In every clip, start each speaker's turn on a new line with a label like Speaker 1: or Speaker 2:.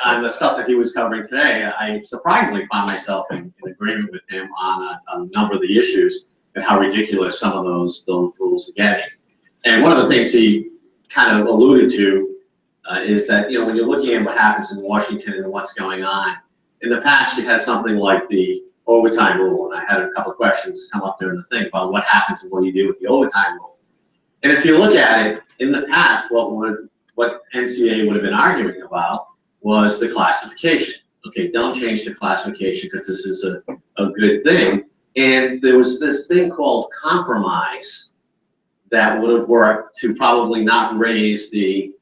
Speaker 1: on the stuff that he was covering today, I surprisingly found myself in agreement with him on a number of the issues and how ridiculous some of those rules are getting. And one of the things he kind of alluded to is that, you know, when you're looking at what happens in Washington and what's going on, in the past you had something like the overtime rule, and I had a couple of questions come up during the thing about what happens and what do you do with the overtime rule. And if you look at it, in the past, what NCA would have been arguing about was the classification. Okay, don't change the classification because this is a good thing. And there was this thing called compromise that would have worked to probably not raise the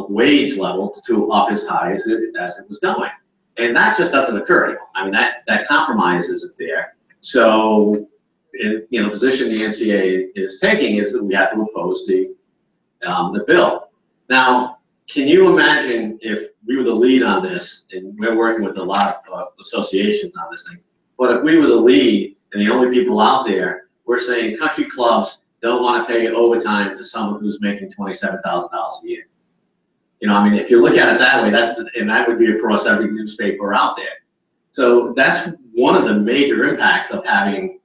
Speaker 1: wage level to up as high as it was going. And that just doesn't occur anymore. I mean, that compromise isn't there. So, you know, the position the NCA is taking is that we have to oppose the bill. Now, can you imagine if we were the lead on this, and we're working with a lot of associations on this thing, but if we were the lead and the only people out there, we're saying country clubs don't want to pay overtime to someone who's making $27,000 a year. You know, I mean, if you look at it that way, and that would be across every newspaper out there. So that's one of the major impacts of having,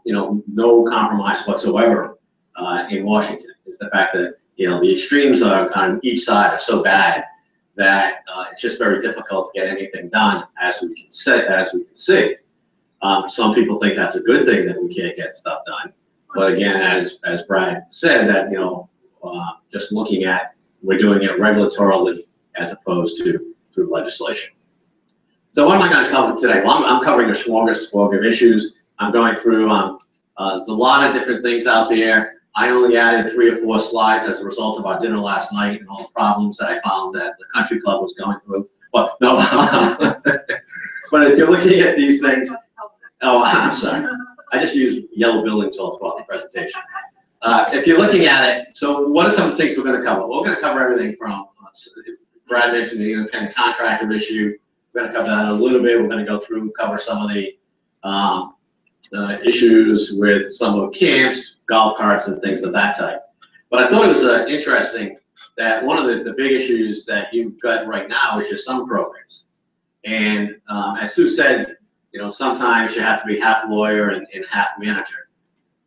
Speaker 1: you know, no compromise whatsoever in Washington, is the fact that, you know, the extremes on each side are so bad that it's just very difficult to get anything done, as we can see. Some people think that's a good thing that we can't get stuff done, but again, as Brad said, that, you know, just looking at, we're doing it regulatorily as opposed to through legislation. So what am I going to cover today? Well, I'm covering a smorgasbord of issues. I'm going through, there's a lot of different things out there. I only added 3 or 4 slides as a result of our dinner last night and all the problems that I found that the country club was going through. But no, but if you're looking at these things, oh, I'm sorry. I just used yellow building tools throughout the presentation. If you're looking at it, so what are some of the things we're going to cover? Well, we're going to cover everything from, Brad mentioned the independent contractor issue. We're going to cover that a little bit. We're going to go through, cover some of the issues with some of the camps, golf carts, and things of that type. But I thought it was interesting that one of the big issues that you've got right now is your summer programs. And as Sue said, you know, sometimes you have to be half lawyer and half manager.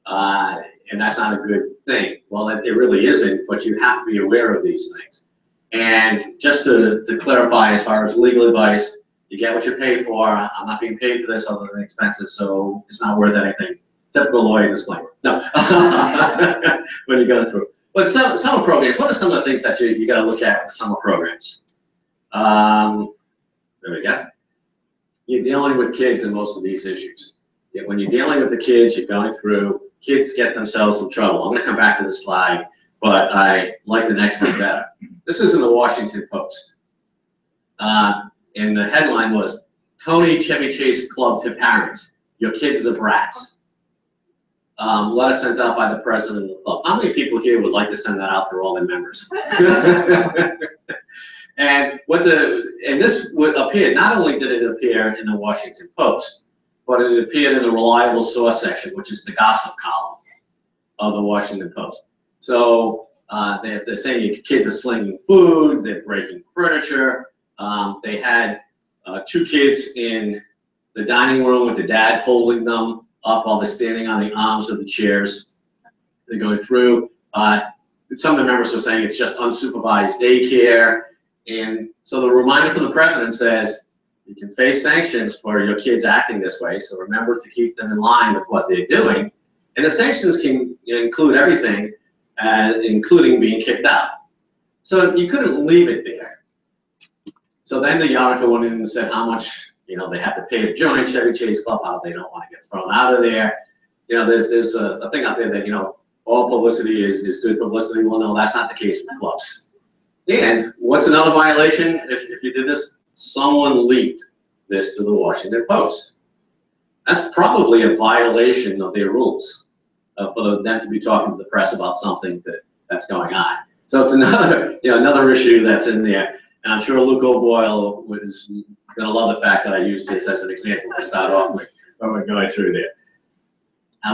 Speaker 1: And that's not a good thing. Well, it really isn't, but you have to be aware of these things. And just to clarify, as far as legal advice, you get what you pay for. I'm not being paid for this other than expenses, so it's not worth anything. Typical lawyer disclaimer. No. When you go through. But summer programs, what are some of the things that you got to look at with summer programs? There we go. You're dealing with kids in most of these issues. When you're dealing with the kids, you're going through, kids get themselves in trouble. I'm going to come back to the slide, but I like the next one better. This was in the Washington Post. And the headline was, Tony Chevy Chase Club to parents, your kids are brats. Letter sent out by the president of the club. How many people here would like to send that out to all their members? And this would appear, not only did it appear in the Washington Post, but it appeared in the reliable source section, which is the gossip column of the Washington Post. So they're saying your kids are slinging food, they're breaking furniture. They had 2 kids in the dining room with the dad holding them up while they're standing on the arms of the chairs. They're going through. Some of the members were saying it's just unsupervised daycare. And so the reminder from the president says, you can face sanctions for your kids acting this way, so remember to keep them in line with what they're doing. And the sanctions can include everything, including being kicked out. So you couldn't leave it there. So then the article went in and said how much, you know, they have to pay to join Chevy Chase Club, how they don't want to get thrown out of there. You know, there's a thing out there that, you know, all publicity is good publicity. Well, no, that's not the case with clubs. And what's another violation if you did this? Someone leaked this to the Washington Post. That's probably a violation of their rules for them to be talking to the press about something that's going on. So it's another, you know, another issue that's in there. And I'm sure Luke O'Boyle was going to love the fact that I used this as an example to start off with when we're going through there.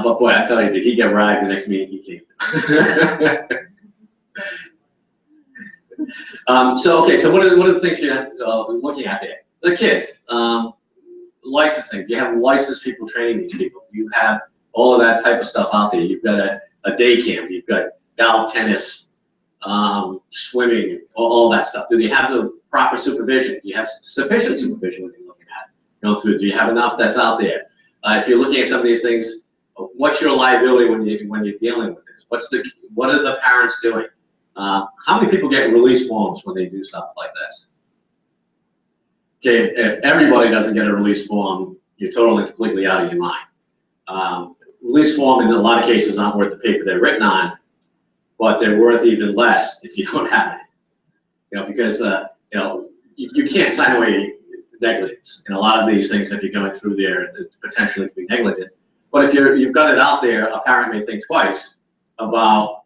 Speaker 1: But boy, I tell you, did he get ragged the next meeting he came to? So, okay, so what are the things you're looking at there? The kids, licensing. Do you have licensed people training these people? You have all of that type of stuff out there. You've got a day camp. You've got golf, tennis, swimming, all that stuff. Do you have the proper supervision? Do you have sufficient supervision when you're looking at it? Do you have enough that's out there? If you're looking at some of these things, what's your liability when you're dealing with this? What are the parents doing? How many people get release forms when they do stuff like this? Okay, if everybody doesn't get a release form, you're totally completely out of your mind. Release form in a lot of cases aren't worth the paper they're written on, but they're worth even less if you don't have it. Because you can't sign away negligence. And a lot of these things, if you're going through there, it potentially could be negligent. But if you've got it out there, a parent may think twice about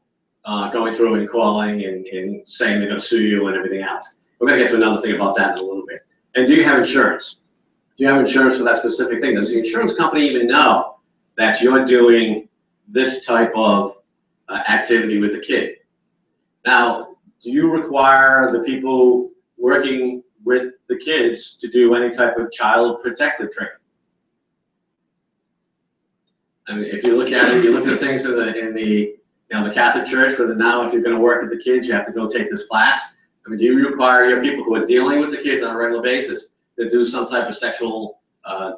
Speaker 1: going through and calling and saying they're going to sue you and everything else. We're going to get to another thing about that in a little bit. And do you have insurance? Do you have insurance for that specific thing? Does the insurance company even know that you're doing this type of activity with the kid? Now, do you require the people working with the kids to do any type of child protective training? I mean, if you look at it, you look at things in the Catholic Church, where now if you're going to work with the kids, you have to go take this class. I mean, do you require your people who are dealing with the kids on a regular basis to do some type of sexual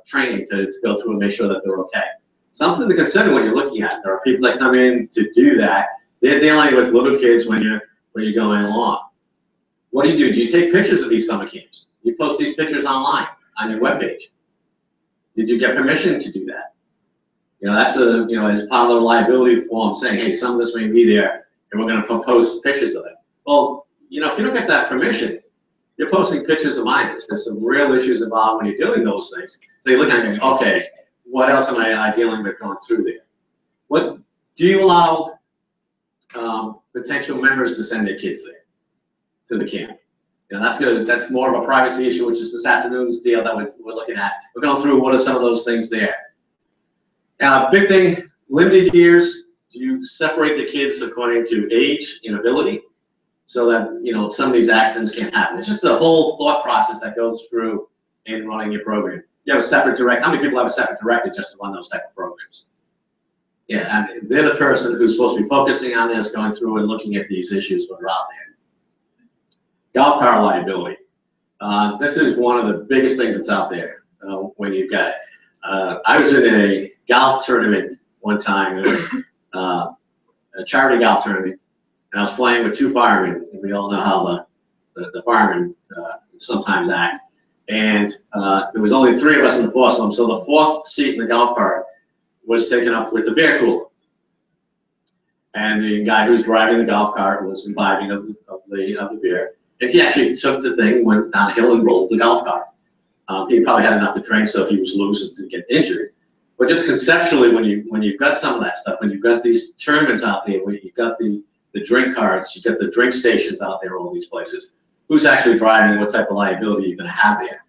Speaker 1: training to go through and make sure that they're okay? Something to consider when you're looking at it. There are people that come in to do that. They're dealing with little kids when you're going along. What do? Do you take pictures of these summer camps? You post these pictures online on your webpage. Did you get permission to do that? That's as part of the liability form saying, hey, some of this may be there, and we're going to post pictures of it. Well, if you don't get that permission, you're posting pictures of minors. There's some real issues about when you're doing those things. So you look at it and go, okay, what else am I dealing with going through there? What do you allow potential members to send their kids there to the camp? That's good. That's more of a privacy issue, which is this afternoon's deal that we're looking at. We're going through what are some of those things there. Now, big thing, limited years. Do you separate the kids according to age and ability so that, some of these accidents can't happen? It's just a whole thought process that goes through in running your program. You have a separate director. How many people have a separate director just to run those type of programs? Yeah, and they're the person who's supposed to be focusing on this, going through and looking at these issues that are out there. Golf cart liability. This is one of the biggest things that's out there when you've got it. I was in a golf tournament one time. It was a charity golf tournament, and I was playing with two firemen. And we all know how the firemen sometimes act. And there was only 3 of us in the foursome, so the 4th seat in the golf cart was taken up with the beer cooler. And the guy who's driving the golf cart was imbibing of the beer. And he actually took the thing, went down a hill, and rolled the golf cart. He probably had enough to drink, so he was loose and didn't get injured. But just conceptually, when you've got some of that stuff, when you've got these tournaments out there, where you've got the drink carts, you've got the drink stations out there, all these places, who's actually driving, what type of liability you're going to have there.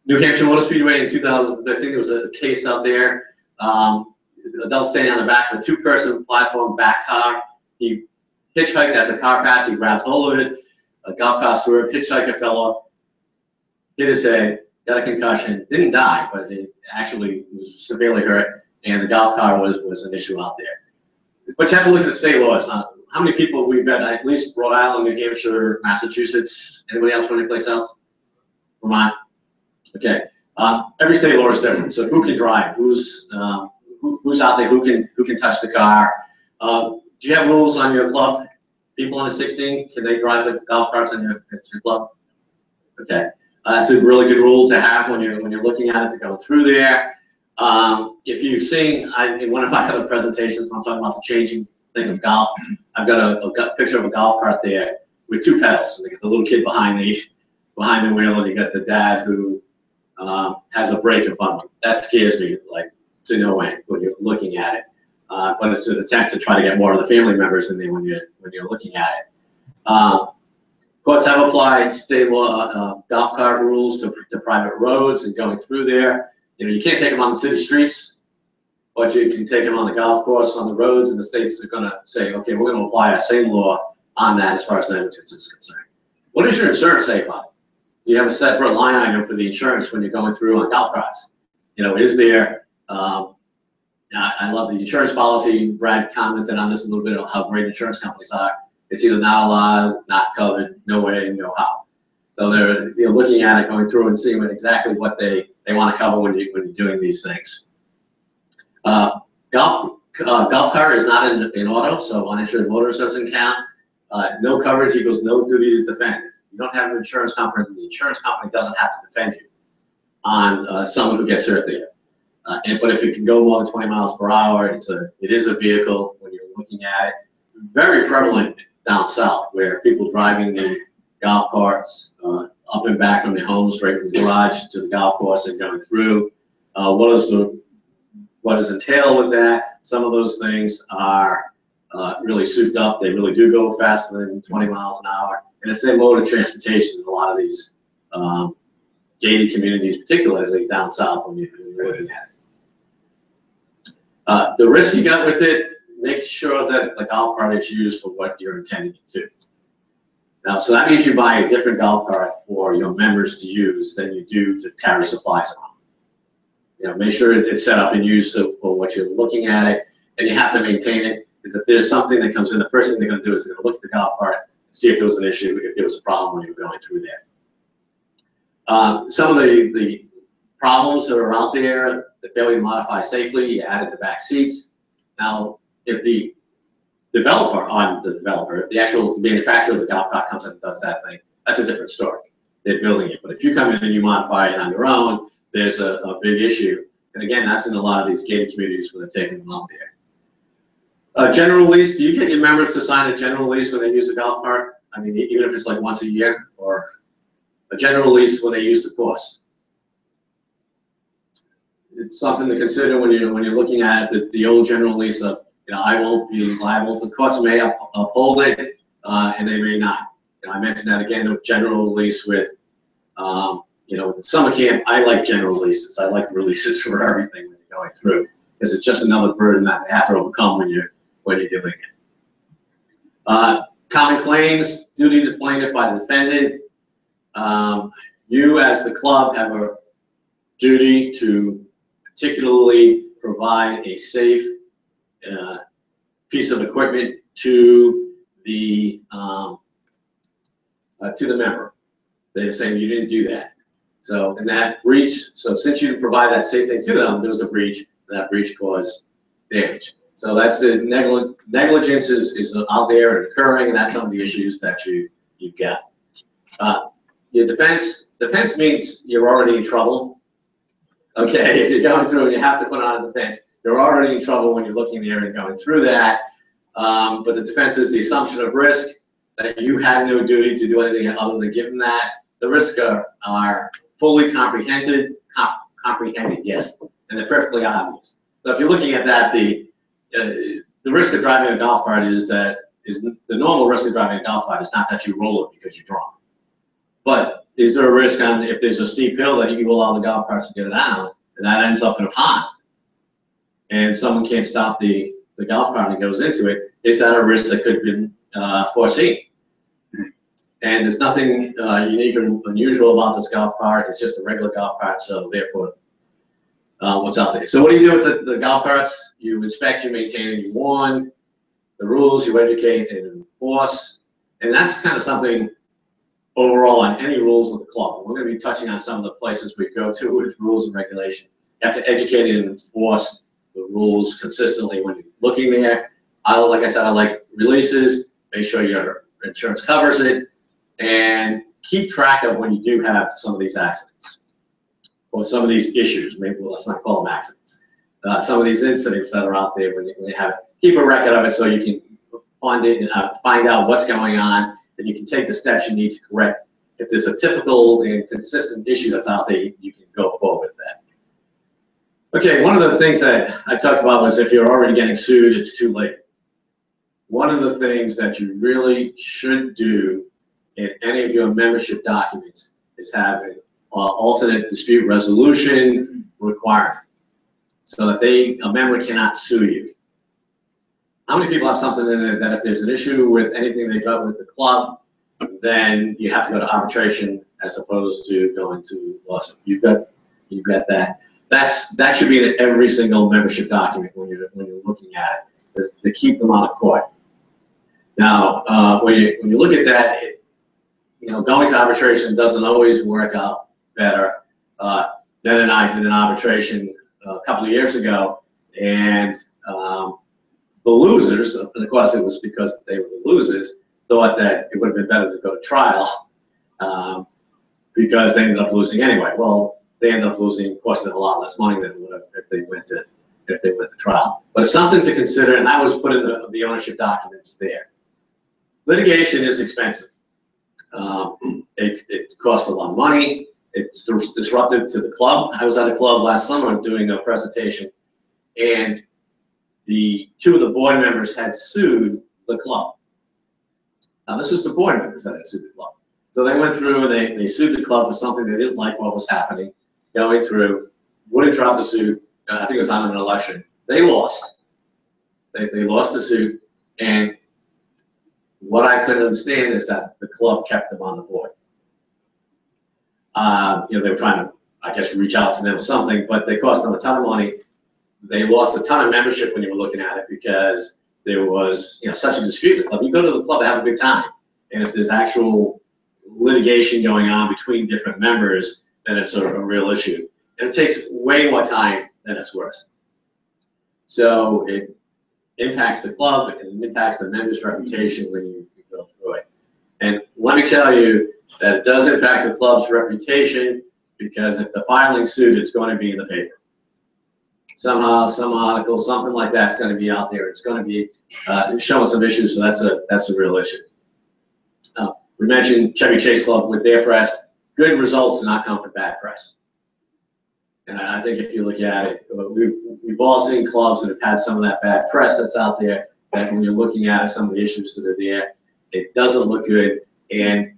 Speaker 1: New Hampshire Motor Speedway in 2000, I think there was a case out there. Adult standing on the back of a 2-person platform back car. He hitchhiked as a car passed. He grabbed hold of it. A golf cart swerved. Hitchhiker fell off, hit his head, got a concussion. Didn't die, but it actually was severely hurt. And the golf car was an issue out there. But you have to look at the state laws. How many people we've got? At least Rhode Island, New Hampshire, Massachusetts. Anybody else from any place else? Vermont. Okay. Every state law is different. So who can drive? Who's out there? Who can touch the car? Do you have rules on your club? People under 16, can they drive the golf carts on your club? Okay. That's a really good rule to have when you're looking at it, to go through there. If you've seen in one of my other presentations, when I'm talking about the changing thing of golf, I've got a picture of a golf cart there with 2 pedals, and they got the little kid behind the wheel, and you got the dad who has a brake in front of him. That scares me like to no end when you're looking at it. But it's an attempt to try to get more of the family members in there when you're looking at it. Courts have applied state law golf cart rules to private roads and going through there. You can't take them on the city streets, but you can take them on the golf course, on the roads, and the states are going to say, okay, we're going to apply our same law on that as far as negligence is concerned. What does your insurance say about it? Do you have a separate line item for the insurance when you're going through on golf carts? You know, is there, I love the insurance policy. Brad commented on this a little bit of how great insurance companies are. It's either not allowed, not covered, no way, no how. So they're looking at it, going through and seeing exactly what they want to cover when you're doing these things. Golf cart is not in auto, so uninsured motorist doesn't count. No coverage equals no duty to defend. You don't have an insurance company, the insurance company doesn't have to defend you on someone who gets hurt there. But if it can go more than 20 miles per hour, it is a vehicle when you're looking at it. Very prevalent down south, where people driving the golf carts up and back from their homes, right from the garage to the golf course and going through. What is entailed with that? Some of those things are really souped up. They really do go faster than 20 miles an hour. And it's their mode of transportation in a lot of these gated communities, particularly down south when you're looking at it. The risk you got with it, make sure that the golf cart is used for what you're intending it to. Now, so that means you buy a different golf cart for your members to use than you do to carry supplies on. You know, make sure it's set up and used for what you're looking at it, and you have to maintain it. Because if there's something that comes in, the first thing they're going to do is they're going to look at the golf cart, see if there was an issue, if there was a problem when you were going through there. Some of the problems that are out there, the failure to modify safely, you added the back seats. Now, if the developer, if the actual manufacturer of the golf cart comes in and does that thing, that's a different story. They're building it. But if you come in and you modify it on your own, there's a big issue. And again, that's in a lot of these gated communities where they're taking them out there. General lease, do you get your members to sign a general lease when they use a golf cart? I mean, even if it's like once a year, or a general lease when they use the course. It's something to consider when you're looking at the old general lease of, I won't be liable. The courts may uphold it, and they may not. I mentioned that again, the general lease with, with the summer camp. I like general leases. I like releases for everything when you're going through, because it's just another burden that they have to overcome when you're doing it. Common claims, duty to plaintiff by the defendant. You as the club have a duty to particularly provide a safe piece of equipment to the member. They're saying you didn't do that. So in that breach, so since you didn't provide that safe thing to them, there was a breach. That breach caused damage. So that's the negligence is out there and occurring, and that's some of the issues that you've got. Your defense means you're already in trouble. Okay, if you're going through and you have to put on a defense, you're already in trouble when you're looking there and going through that. But the defense is the assumption of risk, that you have no duty to do anything other than give them that. The risks are fully comprehended, yes, and they're perfectly obvious. So if you're looking at that, the risk of driving a golf cart the normal risk of driving a golf cart is not that you roll it because you're drunk. But is there a risk on if there's a steep hill that you will allow the golf carts to get it down, and that ends up in a pond, and someone can't stop the golf cart and it goes into it? Is that a risk that could have been foreseen? And there's nothing unique or unusual about this golf cart. It's just a regular golf cart, so therefore, what's out there? So what do you do with the golf carts? You inspect, you maintain, and you warn. The rules, you educate and enforce. And that's kind of something overall on any rules of the club. We're going to be touching on some of the places we go to with rules and regulation. You have to educate and enforce the rules consistently when you're looking there. Like I said, I like releases. Make sure your insurance covers it. And keep track of when you do have some of these accidents or some of these issues. Maybe let's not call them accidents. Some of these incidents that are out there when you have it. Keep a record of it so you can fund it and find out what's going on, and you can take the steps you need to correct. If there's a typical and consistent issue that's out there, you can go forward with that. Okay, one of the things that I talked about was if you're already getting sued, it's too late. One of the things that you really should do in any of your membership documents is have an alternate dispute resolution requirement so that a member cannot sue you how many people have something in it that if there's an issue with anything they got with the club, then you have to go to arbitration as opposed to going to lawsuit. You've got that. That should be in every single membership document when you're looking at it, to keep them out of court. Now, when you look at that, going to arbitration doesn't always work out better. Ned and I did an arbitration a couple of years ago, and the losers, and of course it was because they were the losers, thought that it would have been better to go to trial because they ended up losing anyway. Well, they ended up losing, of course, a lot less money than would have if they went to trial. But it's something to consider, and that was put in the ownership documents there. Litigation is expensive. It costs a lot of money. It's disruptive to the club. I was at a club last summer doing a presentation, and two of the board members had sued the club. Now, this was the board members that had sued the club. So they went through and they sued the club for something they didn't like what was happening, going through, wouldn't drop the suit. I think it was on an election. They lost. They lost the suit, and what I couldn't understand is that the club kept them on the board. They were trying to, I guess, reach out to them or something, but they cost them a ton of money. They lost a ton of membership when you were looking at it because there was, such a dispute with the club. You go to the club to have a good time, and if there's actual litigation going on between different members, then it's a real issue. And it takes way more time than it's worth. So it impacts the club, and it impacts the member's reputation when you go through it. And let me tell you that it does impact the club's reputation, because if the filing suit, it's going to be in the paper. Somehow, some article, something like that's going to be out there. It's going to be showing some issues, so that's a real issue. We mentioned Chevy Chase Club with their press. Good results do not come from bad press. And I think if you look at it, we've all seen clubs that have had some of that bad press that's out there, that when you're looking at it, some of the issues that are there, it doesn't look good. And,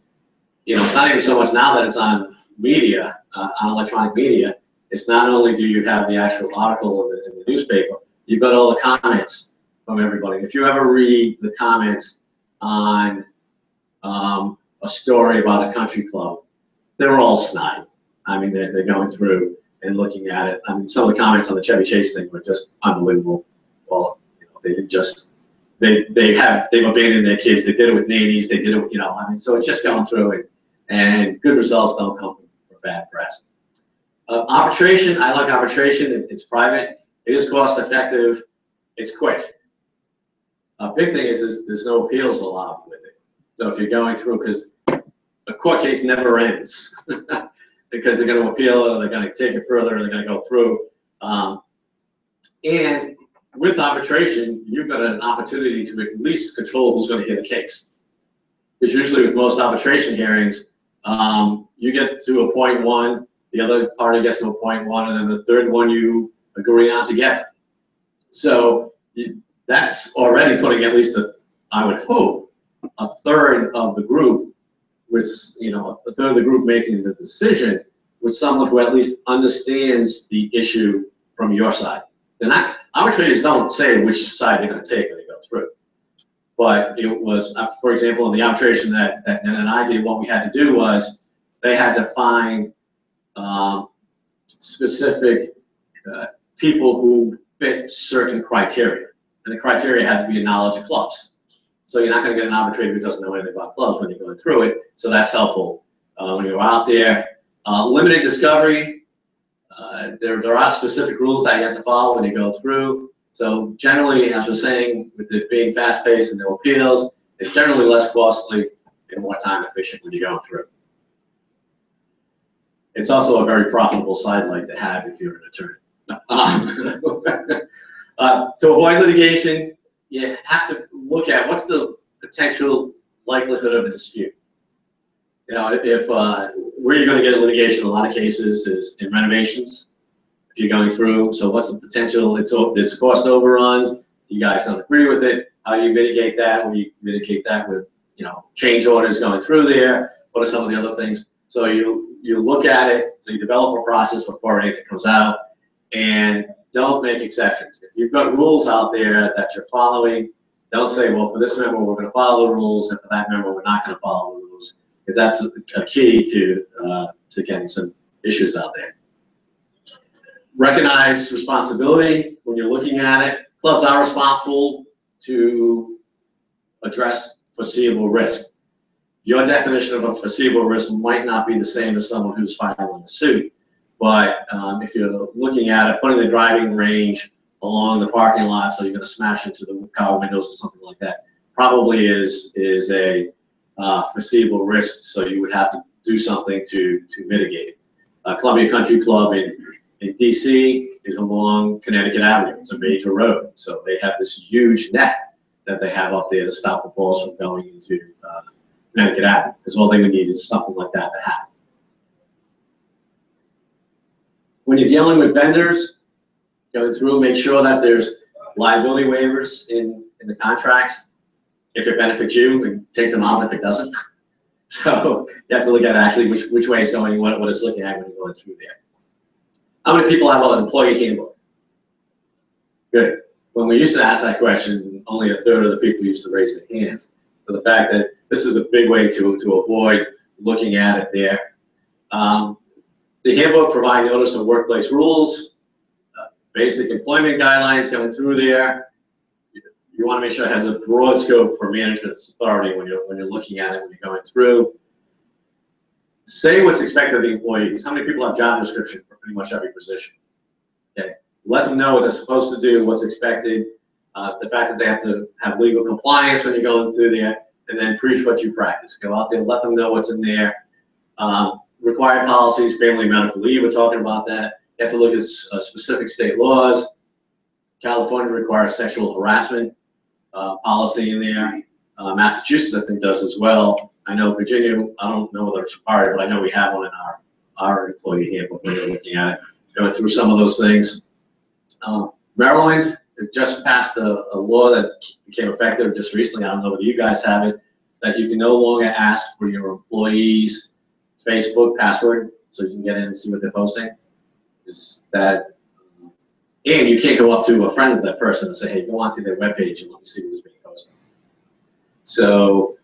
Speaker 1: it's not even so much now that it's on media, on electronic media. It's not only do you have the actual article in the newspaper, you've got all the comments from everybody. If you ever read the comments on a story about a country club, they're all snide. I mean, they're going through and looking at it. I mean, some of the comments on the Chevy Chase thing were just unbelievable. Well, they've abandoned their kids. They did it with nannies. They did it, so it's just going through it. And good results don't come from bad press. Arbitration, I like arbitration. It's private. It is cost effective. It's quick. A big thing is there's no appeals allowed with it. So if you're going through, because a court case never ends, because they're going to appeal it, or they're going to take it further, and they're going to go through. And with arbitration, you've got an opportunity to at least control who's going to hear the case. Because usually with most arbitration hearings, you get to a point one, the other party gets to a point one, and then the third one you agree on together. So that's already putting at least I would hope, a third of the group with, a third of the group making the decision with someone who at least understands the issue from your side. Arbitrators don't say which side they're going to take when they go through. But it was, for example, in the arbitration that Ned and I did, what we had to do was they had to find specific people who fit certain criteria. And the criteria had to be a knowledge of clubs. So you're not going to get an arbitrator who doesn't know anything about clubs when you're going through it. So that's helpful when you're out there. Limited discovery. There are specific rules that you have to follow when you go through. So generally, as we're saying, with it being fast-paced and no appeals, it's generally less costly and more time efficient when you're going through. It's also a very profitable sidelight to have if you're an attorney. To avoid litigation, you have to look at what's the potential likelihood of a dispute. If where you're going to get litigation in a lot of cases is in renovations. If you're going through, so what's the potential? There's cost overruns. You guys don't agree with it. How do you mitigate that? Well, you mitigate that with change orders going through there. What are some of the other things? So you look at it. So you develop a process before anything comes out, and don't make exceptions. If you've got rules out there that you're following, Don't say, well, for this member, we're going to follow the rules, and for that member, we're not going to follow the rules. Because that's a key to getting some issues out there. Recognize responsibility when you're looking at it. Clubs are responsible to address foreseeable risk. Your definition of a foreseeable risk might not be the same as someone who's filing a suit, but if you're looking at it, putting the driving range along the parking lot so you're going to smash into the car windows or something like that probably is a foreseeable risk, so you would have to do something to mitigate it. Columbia Country Club in DC is along Connecticut Avenue. It's a major road, so they have this huge net that they have up there to stop the balls from going into Connecticut Avenue, because all they would need is something like that to happen. When you're dealing with vendors, go through, make sure that there's liability waivers in the contracts. If it benefits you, and take them out if it doesn't. So you have to look at actually which way it's going, what it's looking at when you're going through there. How many people have an employee handbook? Good. When we used to ask that question, only a third of the people used to raise their hands. So the fact that this is a big way to avoid looking at it there. The handbook provides notice of workplace rules, basic employment guidelines going through there. You want to make sure it has a broad scope for management's authority when you're looking at it, when you're going through. Say what's expected of the employees. How many people have job description for pretty much every position? Okay, let them know what they're supposed to do, what's expected, the fact that they have to have legal compliance when you're going through there, and then preach what you practice. Go out there, let them know what's in there. Required policies, family medical leave, we're talking about that. You have to look at specific state laws. California requires sexual harassment policy in there. Massachusetts, I think, does as well. I know Virginia, I don't know whether it's required, but I know we have one in our employee handbook when you're looking at it. Going through some of those things. Maryland just passed a law that became effective just recently. I don't know whether you guys have it, that you can no longer ask for your employees' Facebook password so you can get in and see what they're posting. Is that, and you can't go up to a friend of that person and say, hey, go onto their webpage and let me see what's being posted. So,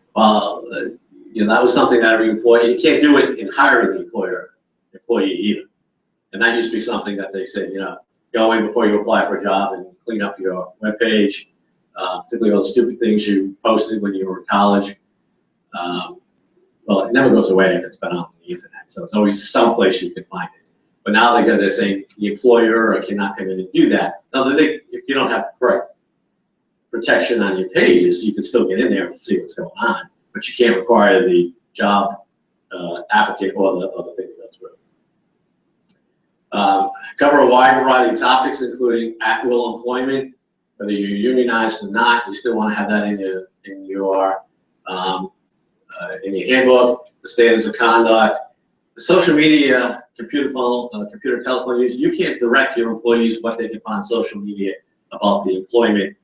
Speaker 1: you know, that was something that every employee, you can't do it in hiring the employee either. And that used to be something that they said, you know, go in before you apply for a job and clean up your webpage, particularly all the stupid things you posted when you were in college. Well, it never goes away if it's been on the internet, so it's always someplace you can find it. But now they're saying the employer cannot come in and do that. Now, if you don't have correct protection on your pages, you can still get in there and see what's going on, but you can't require the job applicant or the other thing to go through. Cover a wide variety of topics, including at-will employment. Whether you're unionized or not, you still want to have that in your handbook. The standards of conduct, the social media, computer telephone use. You can't direct your employees what they can find on social media about the employment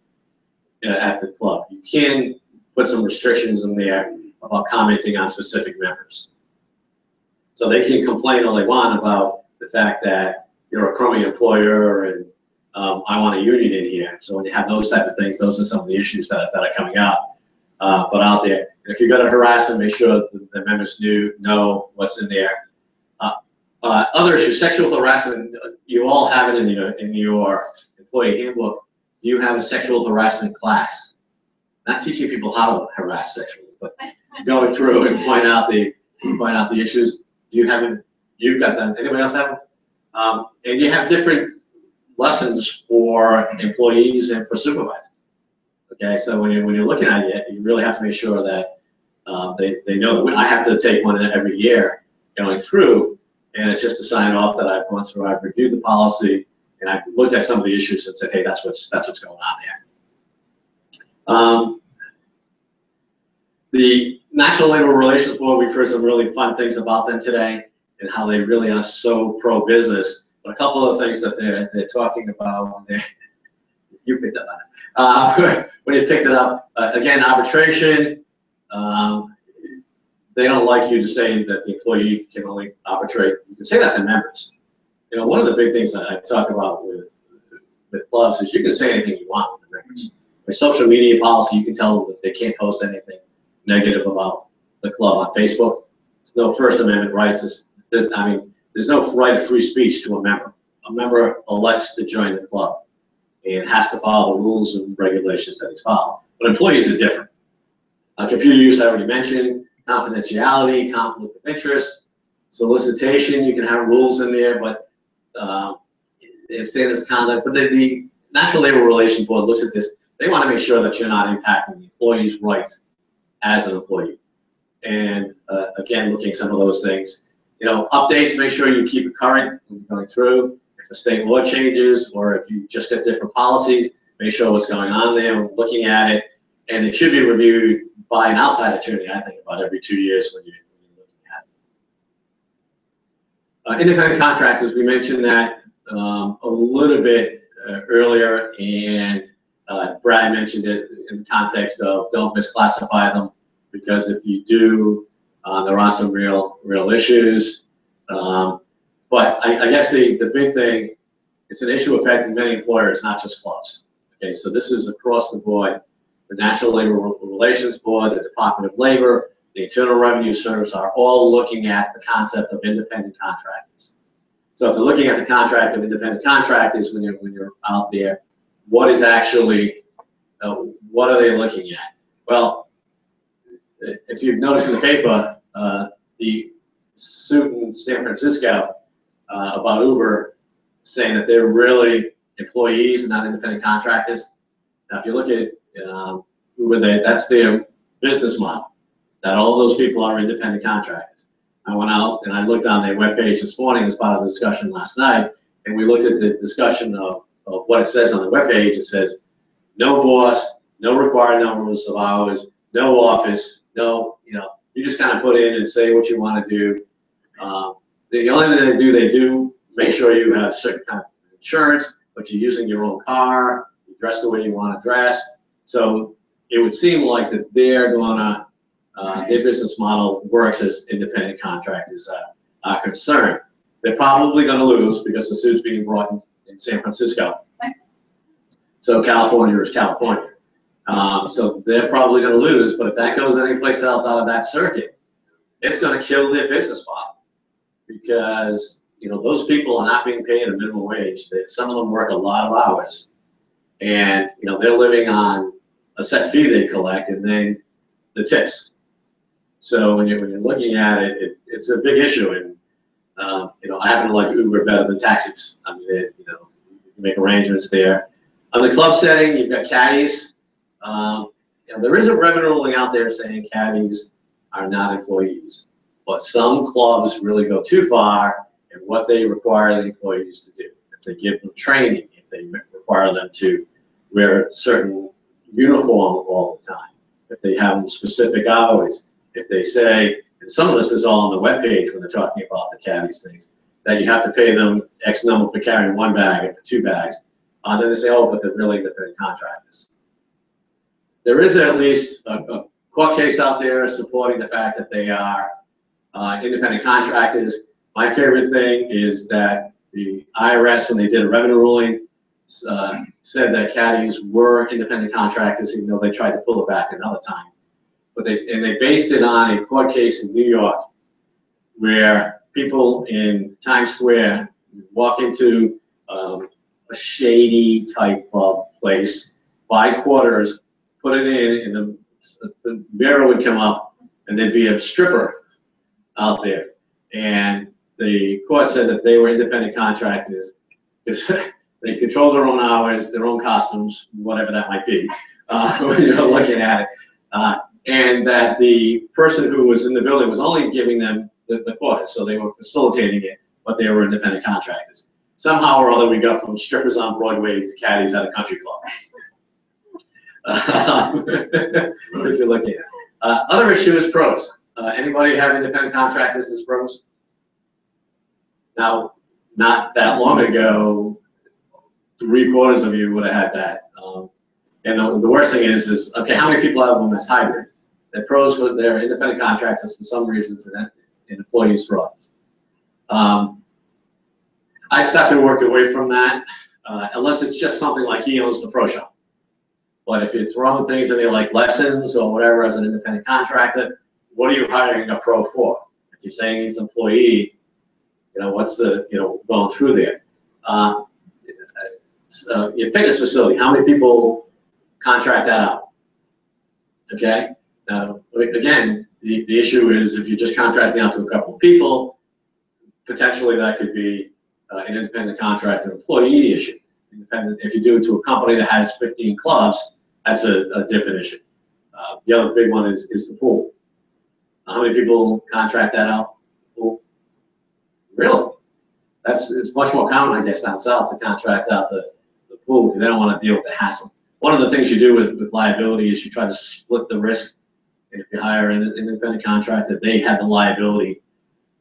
Speaker 1: at the club. You can put some restrictions in there about commenting on specific members. So they can complain all they want about the fact that you're a crummy employer and I want a union in here. So when you have those type of things, those are some of the issues that are coming out. But out there, and if you're going to harass them, make sure the members know what's in there. Other issues, sexual harassment, you all have it in your employee handbook. Do you have a sexual harassment class? Not teaching people how to harass sexually, but going through and point out the issues. Do you have it? You've got them. Anybody else have them? And you have different lessons for employees and for supervisors. Okay, so when you're looking at it, you really have to make sure that they know that. I have to take one every year going through, and it's just to sign off that I've gone through, I've reviewed the policy, and I've looked at some of the issues and said, hey, that's what's going on there. The National Labor Relations Board, we've heard some really fun things about them today and how they really are so pro-business. But a couple of things that they're talking about, you picked up on it. When you picked it up, again, arbitration, they don't like you to say that the employee can only arbitrate. You can say that to members. You know, one of the big things that I talk about with clubs is you can say anything you want with the members. By social media policy, you can tell them that they can't post anything negative about the club on Facebook. There's no First Amendment rights. I mean, there's no right of free speech to a member. A member elects to join the club and has to follow the rules and regulations that he's followed. But employees are different. Computer use, I already mentioned, confidentiality, conflict of interest, solicitation, you can have rules in there, but standards of conduct. But the National Labor Relations Board looks at this. They want to make sure that you're not impacting the employee's rights as an employee. And again, looking at some of those things. You know, updates, make sure you keep it current when you're going through. If the state law changes or if you just got different policies, make sure what's going on there, looking at it. And it should be reviewed by an outside attorney, I think, about every 2 years when you're looking at it. Independent contractors, we mentioned that a little bit earlier, and Brad mentioned it in the context of don't misclassify them, because if you do, there are some real issues. But I guess the big thing, it's an issue affecting many employers, not just clubs. Okay, so this is across the board. The National Labor Relations Board, the Department of Labor, the Internal Revenue Service are all looking at the concept of independent contractors. So if they're looking at the concept of independent contractors when you're out there, what is actually, what are they looking at? Well, if you've noticed in the paper, the suit in San Francisco about Uber saying that they're really employees and not independent contractors. Now, if you look at Uber, that's their business model, that all those people are independent contractors. I went out and I looked on their webpage this morning as part of the discussion last night, and we looked at the discussion of what it says on the webpage. It says, no boss, no required numbers of hours, no office, no, you just kind of put in and say what you want to do. The only thing they do make sure you have certain kind of insurance, but you're using your own car, you dress the way you want to dress. So it would seem like that they're gonna, their business model works as independent contractors are concerned. They're probably gonna lose because the suit's being brought in San Francisco. So California is California. So they're probably gonna lose, but if that goes anyplace else out of that circuit, it's gonna kill their business model, because those people are not being paid a minimum wage. Some of them work a lot of hours, and they're living on a set fee they collect, and then the tips. So when you're looking at it, it's a big issue. And I happen to like Uber better than taxis. I mean, you can make arrangements there. On the club setting, you've got caddies. There is a revenue ruling out there saying caddies are not employees, but some clubs really go too far in what they require the employees to do. If they give them training, if they require them to wear certain uniform all the time, if they have specific hours, if they say, and some of this is all on the webpage when they're talking about the caddies things, that you have to pay them X number for carrying one bag or for 2 bags. Then they say, oh, but they're really independent contractors. There is at least a court case out there supporting the fact that they are independent contractors. My favorite thing is that the IRS, when they did a revenue ruling, said that caddies were independent contractors, even though they tried to pull it back another time. But they based it on a court case in New York where people in Times Square walk into a shady type of place, buy quarters, put it in, and the mirror would come up, and there'd be a stripper out there. And the court said that they were independent contractors because they control their own hours, their own costumes, whatever that might be, when you're looking at it. And that the person who was in the building was only giving them the quarters, so they were facilitating it, but they were independent contractors. Somehow or other, we got from strippers on Broadway to caddies at a country club. If you're looking at it. Other issue is pros. Anybody have independent contractors as pros? Now, not that long ago, 3/4 of you would have had that. And the worst thing is okay, how many people have them as hybrid? They're pros, for they're independent contractors for some reasons, and employees for others. I'd start to work away from that, unless it's just something like he owns the pro shop. But if you're throwing things in there like lessons or whatever as an independent contractor, what are you hiring a pro for? If you're saying he's an employee, you know, what's the, you know, going through there? Your fitness facility, how many people contract that out? Okay. Now, again, the issue is if you're just contracting out to a couple of people, potentially that could be an independent contractor employee issue. Independent, if you do it to a company that has 15 clubs, that's a different issue. The other big one is the pool. How many people contract that out? Pool? Really? It's much more common, I guess, down south to contract out the pool because they don't want to deal with the hassle. One of the things you do with liability is you try to split the risk. And if you hire an independent contractor, they have the liability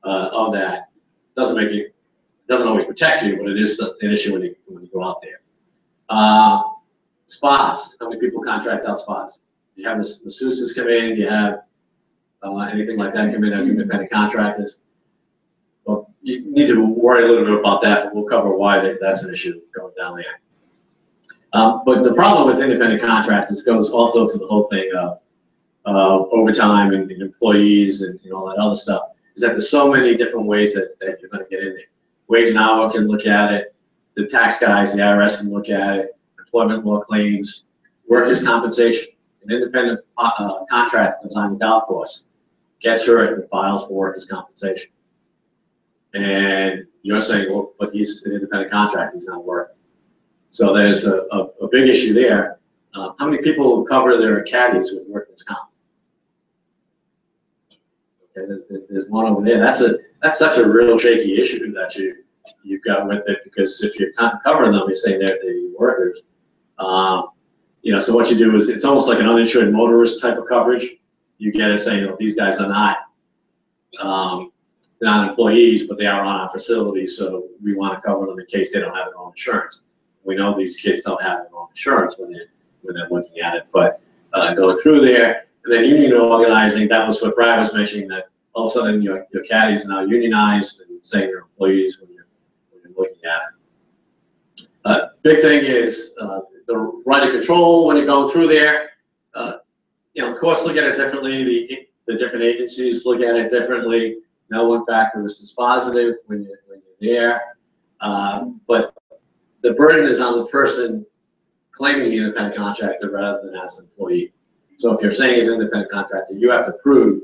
Speaker 1: of that. Doesn't always protect you, but it is an issue when you go out there. Spas. How many people contract out spas? Do you have masseuses come in? Do you have anything like that come in as independent contractors? Well, you need to worry a little bit about that, but we'll cover why that's an issue going down there. But the problem with independent contractors goes also to the whole thing of overtime and employees and all that other stuff, is that there's so many different ways that you're going to get in there. Wage and hour can look at it. The tax guys, the IRS can look at it. Employment law claims, workers' compensation. An independent contractor comes on the golf course, gets hurt and files for workers' compensation. And you're saying, well, but he's an independent contractor, he's not working. So there's a big issue there. How many people cover their caddies with workers' comp? Okay, there's one over there. That's such a real shaky issue that you've got with it, because if you're covering them, you're saying they're the workers. You know, so what you do is it's almost like an uninsured motorist type of coverage. You get it saying, you know, these guys are not they're not employees, but they are on our facility, so we want to cover them in case they don't have their own insurance. We know these kids don't have their own insurance when they're looking at it, but going through there, and then union organizing, that was what Brad was mentioning, that all of a sudden your caddies are now unionized and saying they're employees when you're looking at it. Big thing is the right of control when you go through there. You know, of course, look at it differently. The different agencies look at it differently. No one factor is dispositive when you're there. But the burden is on the person claiming the independent contractor rather than as an employee. So if you're saying he's an independent contractor, you have to prove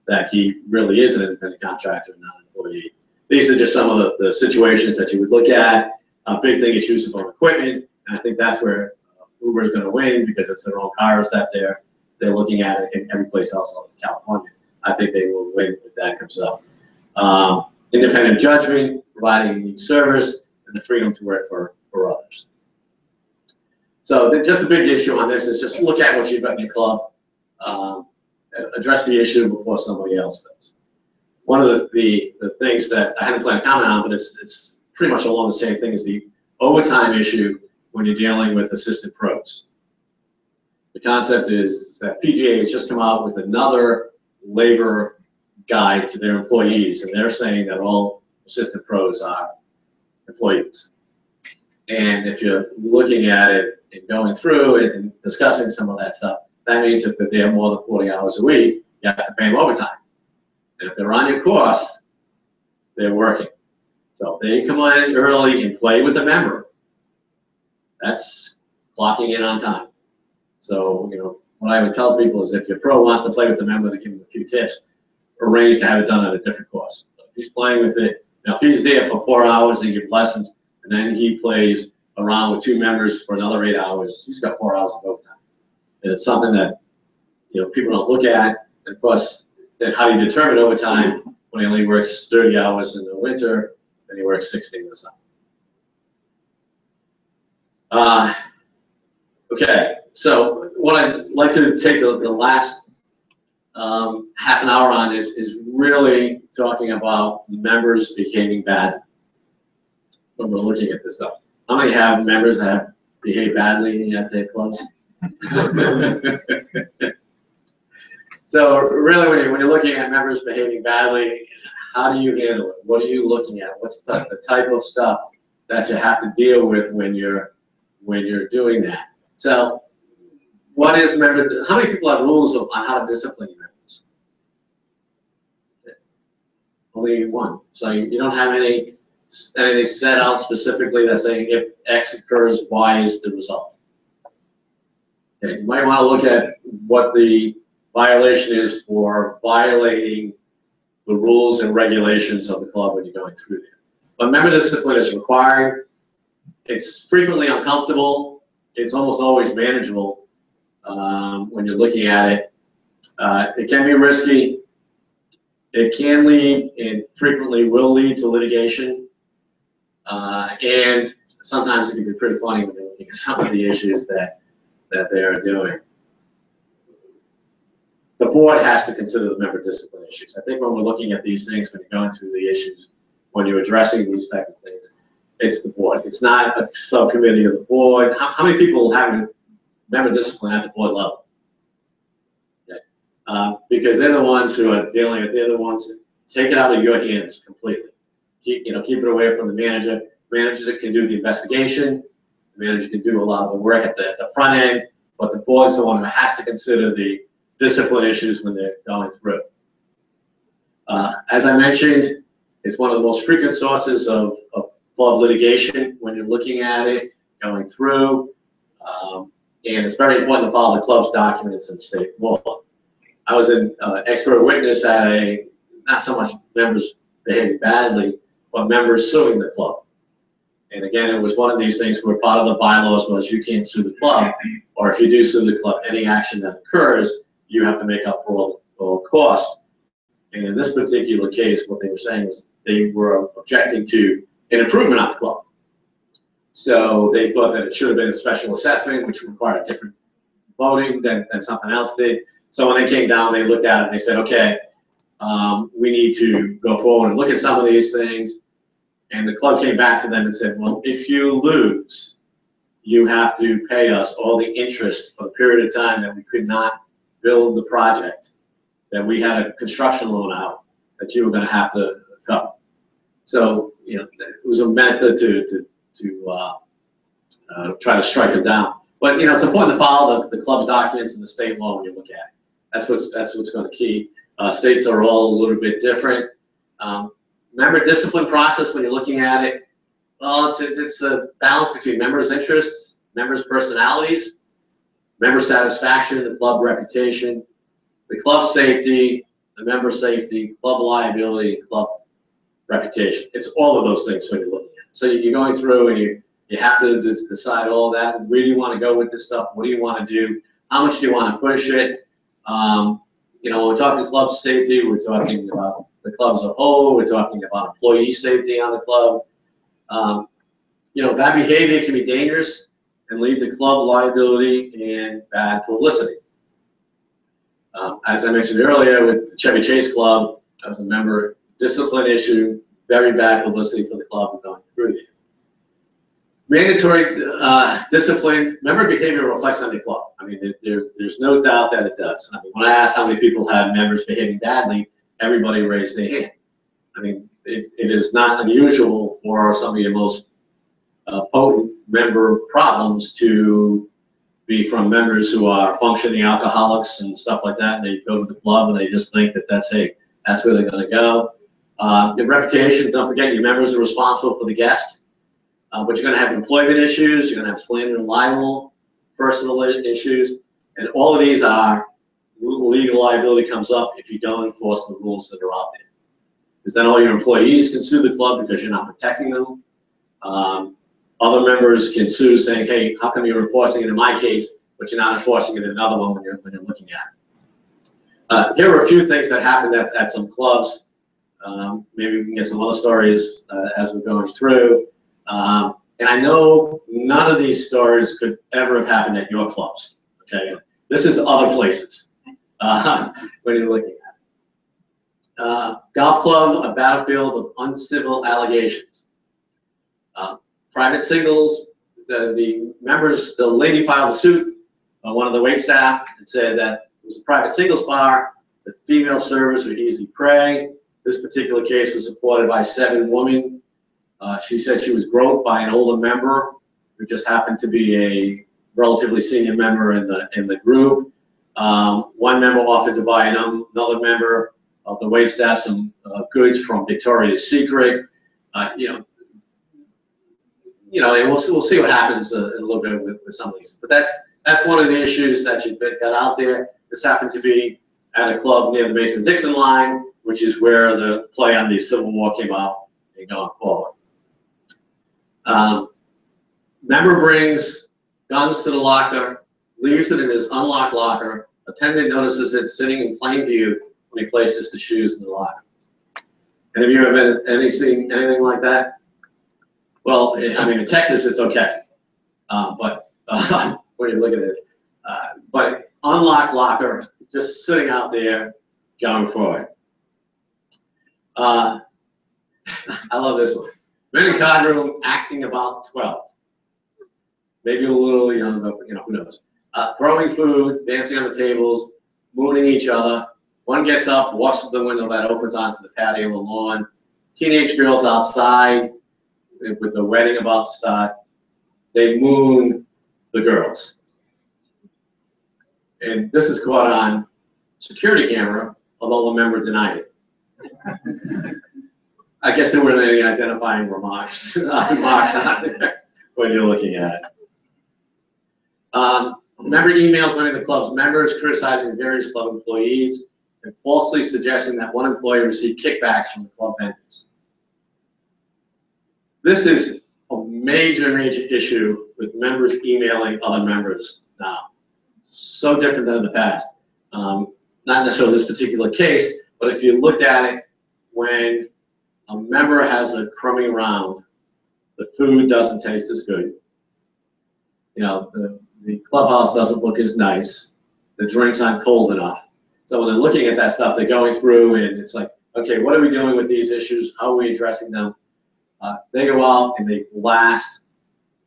Speaker 1: that he really is an independent contractor, not an employee. These are just some of the situations that you would look at. A big thing is use of own equipment, and I think that's where Uber is going to win, because it's their own cars that they're looking at it in every place else in California. I think they will win if that comes up. Independent judgment, providing unique service, and the freedom to work for others. So just a big issue on this is just look at what you've got in your club, address the issue before somebody else does. One of the things that I hadn't planned to comment on, but it's pretty much along the same thing, is the overtime issue when you're dealing with assistant pros. The concept is that PGA has just come out with another labor guide to their employees, and they're saying that all assistant pros are employees. And if you're looking at it and going through it and discussing some of that stuff, that means that if they have more than 40 hours a week, you have to pay them overtime. And if they're on your course, they're working. So if they come in early and play with a member, that's clocking in on time. So, you know, what I would tell people is if your pro wants to play with the member to give them a few tips, arrange to have it done at a different course. So if he's playing with it, now if he's there for 4 hours and give lessons, and then he plays around with 2 members for another 8 hours, he's got 4 hours of overtime. And it's something that, you know, people don't look at. And of course, then how do you determine overtime when he only works 30 hours in the winter and he works 60 in the summer? Okay, so what I'd like to take the last half an hour on is really talking about members behaving badly when we're looking at this stuff. How many have members that have behaved badly at their clubs? So really, when you're looking at members behaving badly, how do you handle it? What are you looking at? What's the type of stuff that you have to deal with when you're doing that? So what is member? How many people have rules on how to discipline members? Only one. So you don't have anything set out specifically that's saying if X occurs, Y is the result. Okay, you might want to look at what the violation is for violating the rules and regulations of the club when you're going through there. But member discipline is required. It's frequently uncomfortable. It's almost always manageable when you're looking at it. It can be risky. It can lead, and frequently will lead, to litigation. And sometimes it can be pretty funny when you're looking at some of the issues that they are doing. The board has to consider the member discipline issues. I think when we're looking at these things, when you're going through the issues, when you're addressing these type of things, it's the board. It's not a subcommittee of the board. How many people have member discipline at the board level? Okay. Because they're the ones who are dealing with, they're the ones that take it out of your hands completely. Keep it away from the manager. The manager can do the investigation. The manager can do a lot of the work at the front end, but the board's the one who has to consider the discipline issues when they're going through. As I mentioned, it's one of the most frequent sources of club litigation when you're looking at it, going through, and it's very important to follow the club's documents and state law. I was an expert witness at not so much members behaving badly, but members suing the club. And again, it was one of these things where part of the bylaws was you can't sue the club, or if you do sue the club, any action that occurs, you have to make up for all costs. And in this particular case, what they were saying was they were objecting to an improvement on the club. So they thought that it should have been a special assessment, which required different voting than something else did. So when they came down, they looked at it and they said, okay, we need to go forward and look at some of these things. And the club came back to them and said, well, if you lose, you have to pay us all the interest for the period of time that we could not build the project, that we had a construction loan out that you were going to have to cover. So, it was a method to try to strike them down. But, it's important to follow the club's documents and the state law when you look at it. That's what's going to keep. States are all a little bit different. Member discipline process when you're looking at it, well, it's a balance between members' interests, members' personalities, member satisfaction, the club reputation, the club safety, the member safety, club liability, club reputation. It's all of those things when you're looking at it. So you're going through and you have to decide all that. Where do you want to go with this stuff? What do you want to do? How much do you want to push it? When we're talking club safety, we're talking about the club as a whole. We're talking about employee safety on the club. Bad behavior can be dangerous and lead to club liability and bad publicity. As I mentioned earlier, with the Chevy Chase Club, that was a member discipline issue, very bad publicity for the club going through it. Mandatory discipline, member behavior reflects on the club. I mean, there's no doubt that it does. I mean, when I asked how many people had members behaving badly, everybody raised their hand. I mean, it is not unusual for some of your most potent member problems to be from members who are functioning alcoholics and stuff like that, and they go to the club and they just think that that's where they're going to go. Your reputation, don't forget your members are responsible for the guest, but you're going to have employment issues, you're going to have slander and libel, personal issues, and all of these are legal liability comes up if you don't enforce the rules that are out there. Because then all your employees can sue the club because you're not protecting them. Other members can sue saying, hey, how come you're enforcing it in my case, but you're not enforcing it in another one when you're looking at it. Here are a few things that happened at some clubs. Maybe we can get some other stories as we're going through. And I know none of these stories could ever have happened at your clubs. Okay, this is other places when you're looking at it. Golf club, a battlefield of uncivil allegations. Private singles, the members, the lady filed a suit on one of the wait staff and said that it was a private singles bar. The female servers were easy prey. This particular case was supported by 7 women. She said she was groped by an older member who just happened to be a relatively senior member in the group. One member offered to buy another member of the wait staff some goods from Victoria's Secret. And we'll see what happens in a little bit with some of these. But that's one of the issues that you got out there. This happened to be at a club near the Mason-Dixon line, which is where the play on the Civil War came out and going forward. Member brings guns to the locker, leaves it in his unlocked locker. Attendant notices it sitting in plain view when he places the shoes in the locker. And have you ever seen anything like that? Well, I mean, in Texas, it's okay. But when you look at it, but unlocked locker, just sitting out there going forward. I love this one. Men in card room acting about 12. Maybe a little young, but who knows. Throwing food, dancing on the tables, mooning each other. One gets up, walks to the window that opens onto the patio and lawn. Teenage girls outside with the wedding about to start. They moon the girls. And this is caught on security camera, although the member denied it. I guess there weren't any identifying remarks on there when you're looking at it. Member emails many of the club's members criticizing various club employees and falsely suggesting that one employee received kickbacks from the club vendors. This is a major issue with members emailing other members now. So different than in the past. Not necessarily this particular case, but if you looked at it, when a member has a crummy round, the food doesn't taste as good. The clubhouse doesn't look as nice. The drinks aren't cold enough. So when they're looking at that stuff, they're going through and it's like, okay, what are we doing with these issues? How are we addressing them? They go out and they blast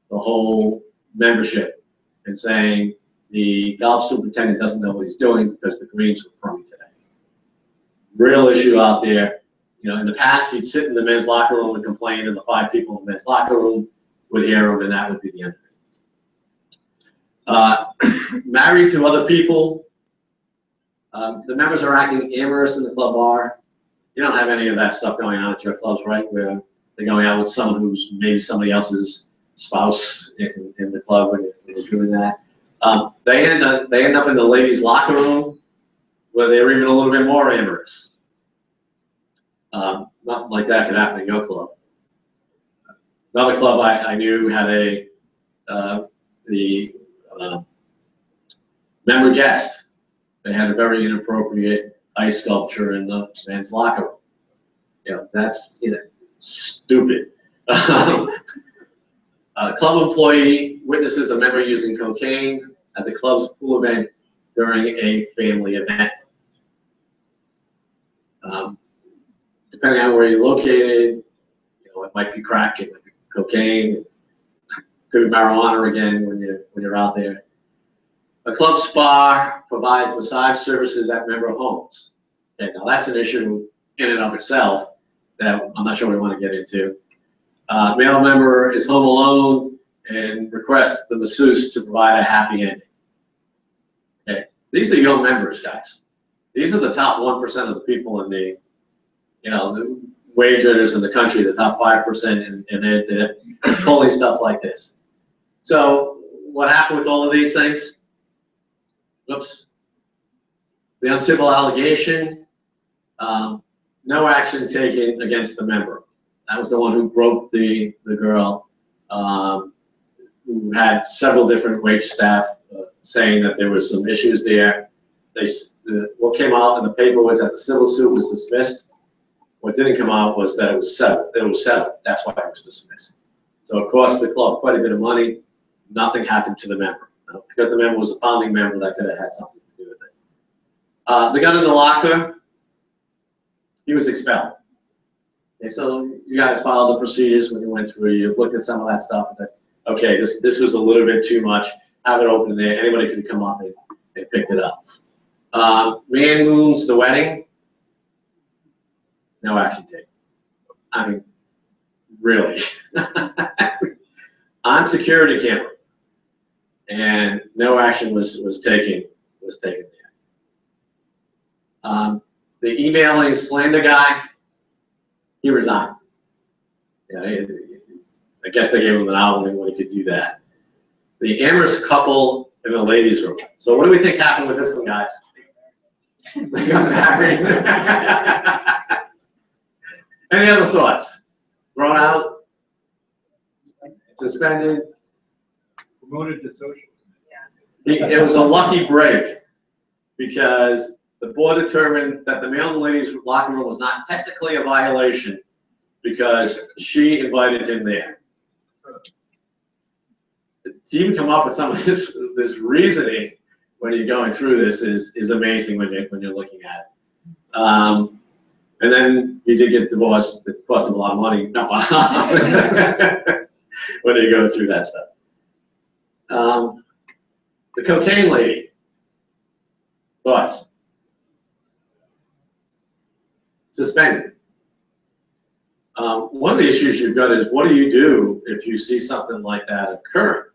Speaker 1: the whole membership and saying the golf superintendent doesn't know what he's doing because the greens were crummy today. Real issue out there. In the past, he'd sit in the men's locker room and complain, and the 5 people in the men's locker room would hear him, and that would be the end of it. Married to other people. The members are acting amorous in the club bar. You don't have any of that stuff going on at your clubs, right? Where they're going out with someone who's maybe somebody else's spouse in the club when you're doing that. They end up in the ladies' locker room where they're even a little bit more amorous. Nothing like that could happen in your club. Another club I knew had the member guest. They had a very inappropriate ice sculpture in the men's locker room. That's stupid. Club employee witnesses a member using cocaine at the club's pool event during a family event. Depending on where you're located, it might be crack, it might be cocaine, could be marijuana again when you're out there. A club spa provides massage services at member homes. Okay, now that's an issue in and of itself that I'm not sure we want to get into. Male member is home alone and requests the masseuse to provide a happy ending. Okay, these are young members, guys. These are the top 1% of the people in the wage earners in the country, the top 5%, and they're pulling stuff like this. So what happened with all of these things? Oops. The uncivil allegation, no action taken against the member. That was the one who broke the girl, who had several different wage staff saying that there was some issues there. What came out in the paper was that the civil suit was dismissed. What didn't come out was that it was settled. It was settled. That's why it was dismissed. So it cost the club quite a bit of money. Nothing happened to the member. Because the member was a founding member, that could have had something to do with it. The gun in the locker, he was expelled. Okay, so you guys followed the procedures when you went through. You looked at some of that stuff and said, okay, this was a little bit too much. Have it open there. Anybody could come up and pick it up. Man moons the wedding. No action taken. I mean, really. On security camera. and no action was taken there. The emailing slander guy, he resigned. Yeah, I guess they gave him an outing when he could do that. The amorous couple in the ladies' room. So what do we think happened with this one, guys? They got married. Any other thoughts? Thrown out? Suspended?
Speaker 2: Promoted to social.
Speaker 1: It was a lucky break because the board determined that the male and ladies' locker room was not technically a violation because she invited him there. To even come up with some of this reasoning when you're going through this is amazing when you're looking at it. And then he did get divorced. It cost him a lot of money. No, when you go through that stuff. The cocaine lady. Thoughts? Suspended. One of the issues you've got is what do you do if you see something like that occur?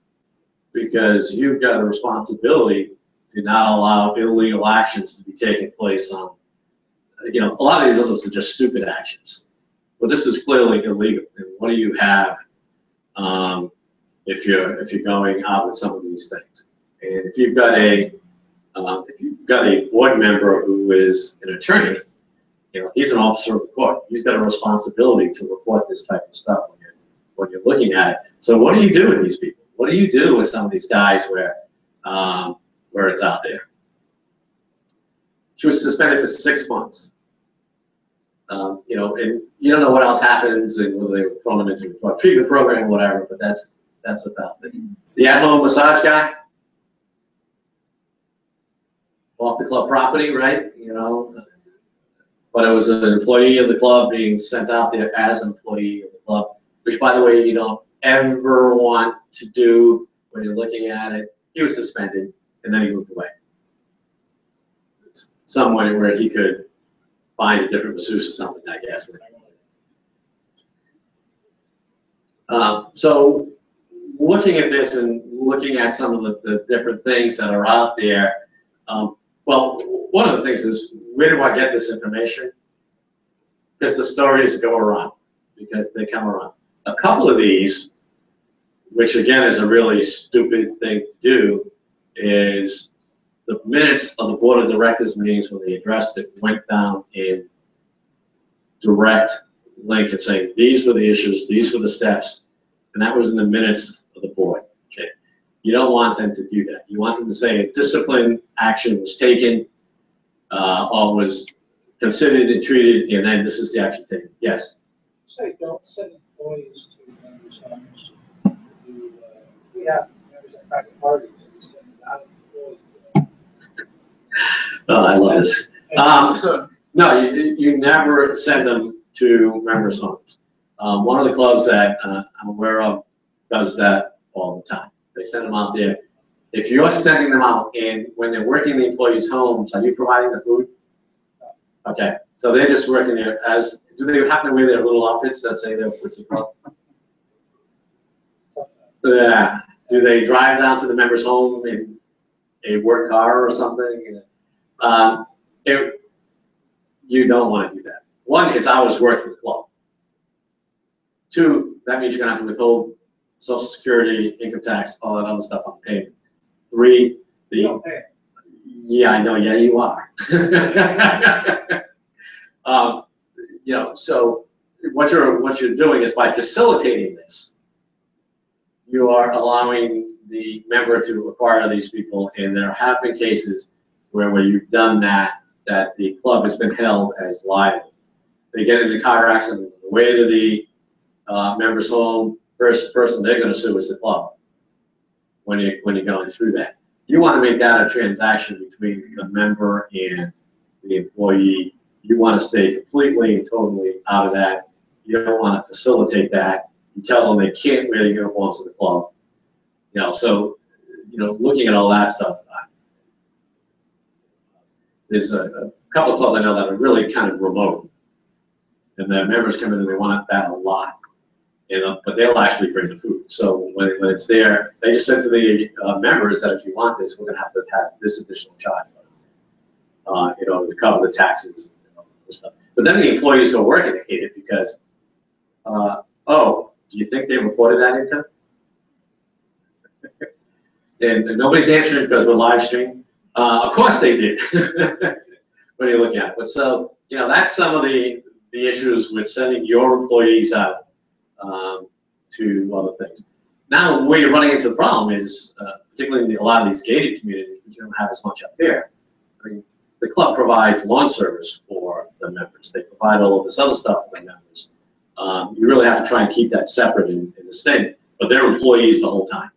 Speaker 1: Because you've got a responsibility to not allow illegal actions to be taking place on, you know, a lot of these others are just stupid actions. But this is clearly illegal. And what do you have if you're going out with some of these things? And if you've got a board member who is an attorney, you know, he's an officer of the court. He's got a responsibility to report this type of stuff when you're looking at it. So what do you do with these people? What do you do with some of these guys where it's out there? She was suspended for 6 months. You know, and you don't know what else happens and whether they were thrown them into a treatment program or whatever, but that's about it. The at-home massage guy, off the club property, right? You know, but it was an employee of the club being sent out there as an employee of the club, which, by the way, you don't ever want to do when you're looking at it. He was suspended, and then he moved away. Somewhere where he could find a different masseuse or something, I guess. So looking at this and looking at some of the different things that are out there, well, one of the things is, where do I get this information? Because the stories go around, because they come around. A couple of these, which again is a really stupid thing to do, is the minutes of the board of directors meetings when they addressed it went down in direct link and saying, these were the issues, these were the steps, and that was in the minutes of the board. Okay, you don't want them to do that. You want them to say a discipline action was taken, or was considered and treated, and then this is the action taken. Yes?
Speaker 3: Say, don't send employees to members' homes. We have members at private parties and send out employees.
Speaker 1: Oh, I love this. No, you never send them to members' homes. One of the clubs that I'm aware of does that all the time. They send them out there. If you're sending them out and when they're working in the employees' homes, are you providing the food? Okay, so they're just working there as, do they happen to wear their little outfits that say they're with the club? Yeah. Do they drive down to the member's home in a work car or something? You don't want to do that. One, it's hours work for the club. Two, that means you're going to have to withhold Social Security, income tax, all that other stuff on payment. Three, yeah, I know, yeah, you are. You know, so what you're doing is by facilitating this, you are allowing the member to acquire these people, and there have been cases where you've done that the club has been held as liable. They get into a car accident on the way to the member's home, first person they're going to sue is the club when you're going through that. You want to make that a transaction between the member and the employee. You want to stay completely and totally out of that. You don't want to facilitate that. You tell them they can't wear the uniforms of the club. You know, so, you know, looking at all that stuff, there's a couple of clubs I know that are really kind of remote. And the members come in and they want that a lot. you know, but they'll actually bring the food. So when it's there, they just said to the members that if you want this, we're going to have this additional charge in order to cover the taxes and all this stuff. But then the employees who are working hate it because, oh, do you think they reported that income? And nobody's answering because we're live streaming. Of course they did. When you look at it. But so, you know, that's some of the issues with sending your employees out to other things. Now, where you're running into the problem is, particularly in a lot of these gated communities, which you don't have as much up there. I mean, the club provides lawn service for the members. They provide all of this other stuff for the members. You really have to try and keep that separate in the state, but they're employees the whole time.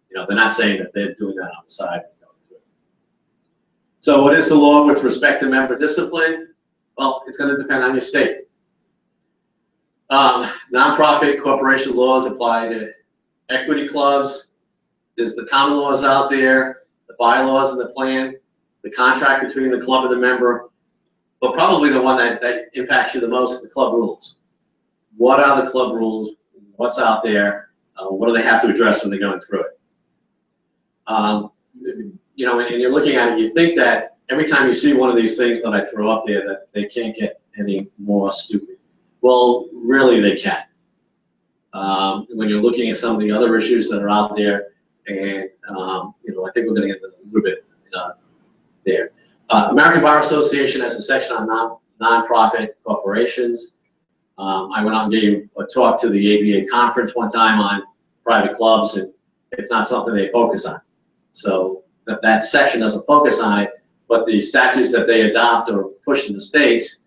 Speaker 1: You know, they're not saying that they're doing that on the side. So what is the law with respect to member discipline? Well, it's going to depend on your state. Nonprofit corporation laws apply to equity clubs. There's the common laws out there, the bylaws and the plan, the contract between the club and the member, but probably the one that impacts you the most is the club rules. What are the club rules? What's out there? What do they have to address when they're going through it? You know, and you're looking at it, you think that every time you see one of these things that I throw up there that they can't get any more stupid. Well, really they can. When you're looking at some of the other issues that are out there, and you know, I think we're going to get a little bit there. American Bar Association has a section on nonprofit corporations. I went out and gave a talk to the ABA conference one time on private clubs, and it's not something they focus on. So that section doesn't focus on it, but the statutes that they adopt or push in the states,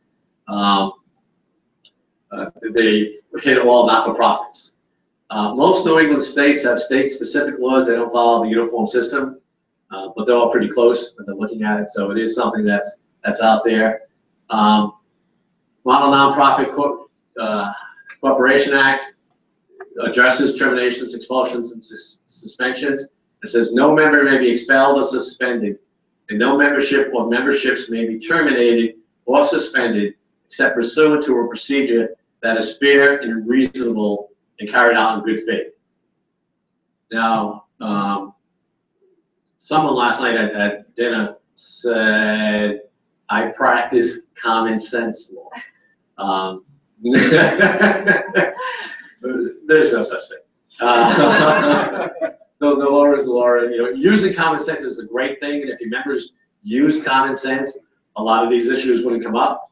Speaker 1: they hit all not-for-profits. Most New England states have state-specific laws. They don't follow the uniform system, but they're all pretty close when they're looking at it. So it is something that's out there. Model Nonprofit Corporation Act addresses terminations, expulsions, and suspensions. It says no member may be expelled or suspended, and no membership or memberships may be terminated or suspended except pursuant to a procedure that is fair and reasonable and carried out in good faith. Now, someone last night at dinner said, I practice common sense law. There's no such thing. The law is the law. You know, using common sense is a great thing, and if your members use common sense, a lot of these issues wouldn't come up.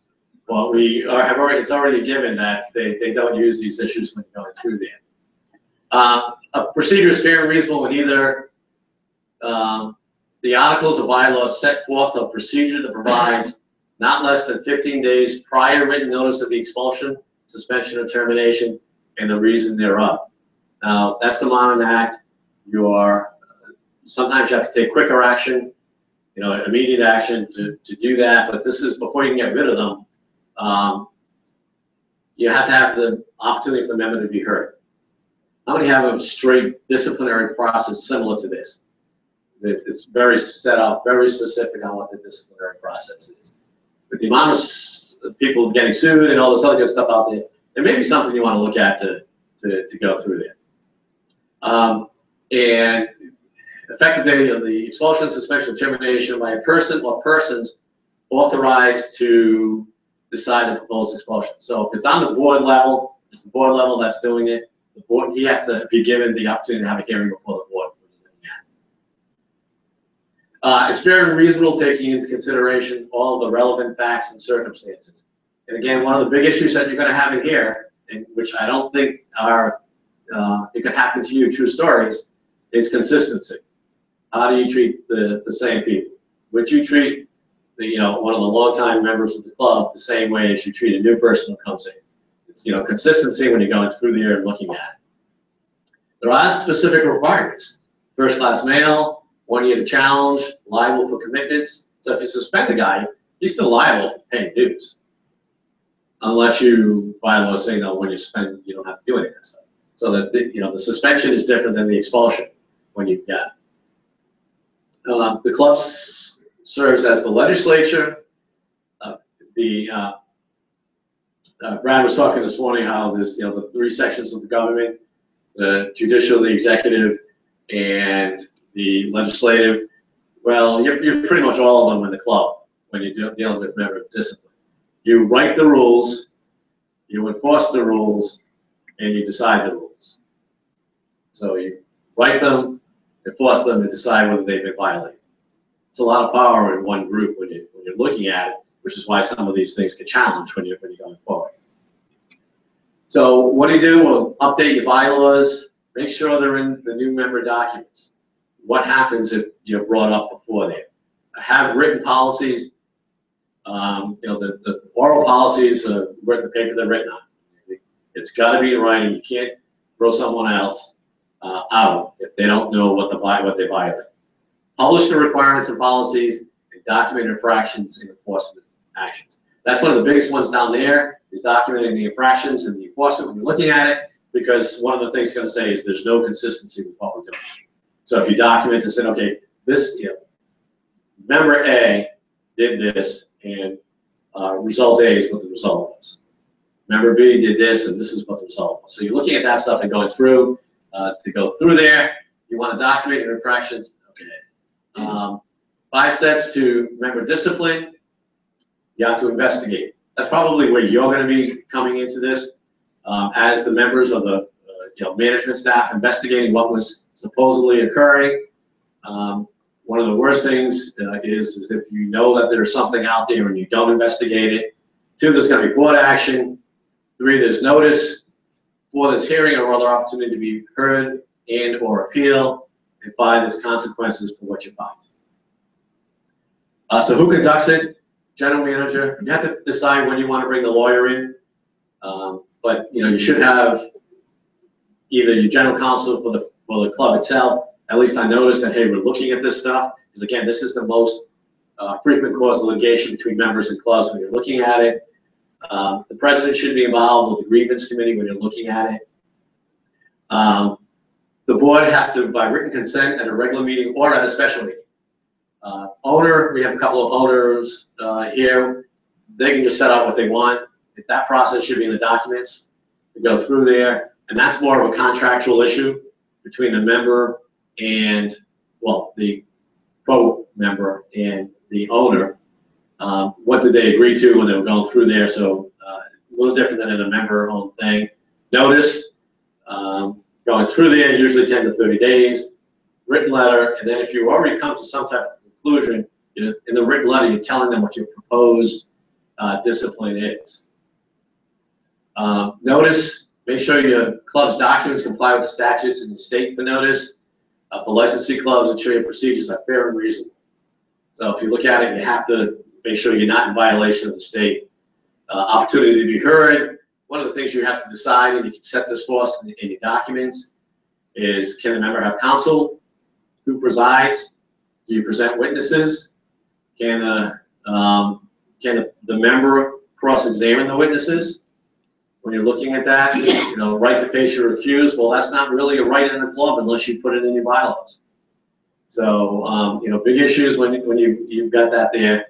Speaker 1: Well, it's already a given that they don't use these issues when going through there. A procedure is fair and reasonable when either the articles or bylaws set forth a procedure that provides not less than 15 days prior written notice of the expulsion, suspension, or termination, and the reason thereof. Now, that's the Modern Act. Sometimes you have to take quicker action, you know, immediate action to do that, but this is before you can get rid of them. You have to have the opportunity for the member to be heard. How many have a straight disciplinary process similar to this? It's very set up, very specific on what the disciplinary process is. With the amount of people getting sued and all this other good stuff out there, there may be something you want to look at to go through there. And effective date of the expulsion, suspension, termination by a person or persons authorized to decide the proposed expulsion. So if it's on the board level, it's the board level that's doing it. The board, he has to be given the opportunity to have a hearing before the board. It's fair and reasonable, taking into consideration all the relevant facts and circumstances. And again, one of the big issues that you're going to have in here, and which I don't think are it could happen to you, true stories, is consistency. How do you treat the same people? Would you treat one of the longtime members of the club the same way as you treat a new person who comes in? It's, consistency when you're going through there and looking at it. There are specific requirements. First class mail, 1 year to challenge, liable for commitments. So if you suspend a guy, he's still liable for paying dues. Unless you, by law, say, no, when you suspend, you don't have to do any of that stuff. So that, the suspension is different than the expulsion when you've got it. The club serves as the legislature. The Brad was talking this morning how there's, the three sections of the government, the judicial, the executive, and the legislative. Well, you're pretty much all of them in the club when you're dealing with member discipline. You write the rules, you enforce the rules, and you decide the rules. So you write them, enforce them, and decide whether they've been violated. It's a lot of power in one group when you're looking at it, which is why some of these things get challenged when you're going forward. So what do? Well, update your bylaws, make sure they're in the new member documents. What happens if you're brought up before there? Have written policies. The oral policies are worth the paper they're written on. It's got to be in writing. You can't throw someone else out if they don't know what they violate. Publish the requirements and policies and document infractions and enforcement actions. That's one of the biggest ones down there, is documenting the infractions and the enforcement when you're looking at it, because one of the things it's going to say is there's no consistency with what we're doing. So if you document and say, okay, this, member A did this, and result A is what the result was. Member B did this, and this is what the result was. So you're looking at that stuff and going through. To go through there, you want to document your infractions. Okay. 5 steps to member discipline. You have to investigate. That's probably where you're going to be coming into this, as the members of the management staff investigating what was supposedly occurring. One of the worst things is if you know that there's something out there and you don't investigate it. 2, there's going to be board action. 3, there's notice. 4, there's hearing or other opportunity to be heard and or appeal. And 5, there's consequences for what you find. So who conducts it? General manager. You have to decide when you want to bring the lawyer in. But you should have either your general counsel for the club itself. At least I noticed that, hey, we're looking at this stuff. Because again, this is the most frequent cause of litigation between members and clubs when you're looking at it. The president should be involved with the grievance committee when you're looking at it. The board has to, by written consent at a regular meeting or at a special meeting. Owner, we have a couple of owners here. They can just set out what they want. If that process should be in the documents to go through there. And that's more of a contractual issue between the member and, well, the pro-member and the owner. What did they agree to when they were going through there? So a little different than in a member-owned thing. Notice, going through there, usually 10 to 30 days. Written letter, and then if you already come to some type of conclusion, in the written letter, you're telling them what your proposed discipline is. Notice, make sure your club's documents comply with the statutes in the state for notice. For licensee clubs, ensure your procedures are fair and reasonable. So if you look at it, you have to make sure you're not in violation of the state. Opportunity to be heard. One of the things you have to decide, and you can set this for us in your documents, is can the member have counsel? Who presides? Do you present witnesses? Can the member cross-examine the witnesses? When you're looking at that, right to face your accused. Well, that's not really a right in the club unless you put it in your bylaws. So, big issues when you've got that there.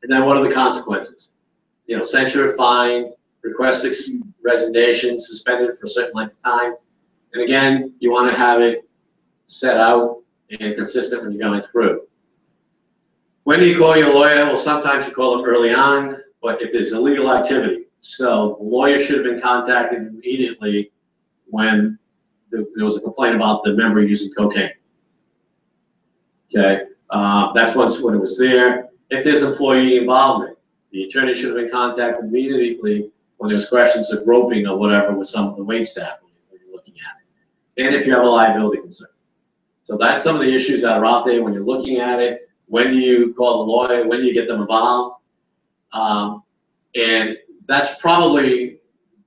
Speaker 1: And then what are the consequences? Censure, fine, request resignation, suspended for a certain length of time. And again, you want to have it set out and consistent when you're going through. When do you call your lawyer? Well, sometimes you call them early on, but if there's illegal activity. So the lawyer should have been contacted immediately when there was a complaint about the member using cocaine. Okay, that's when it was there. If there's employee involvement, the attorney should have been contacted immediately when there's questions of groping or whatever with some of the wait staff when you're looking at it. And if you have a liability concern. So that's some of the issues that are out there when you're looking at it. When do you call the lawyer? When do you get them involved? And that's probably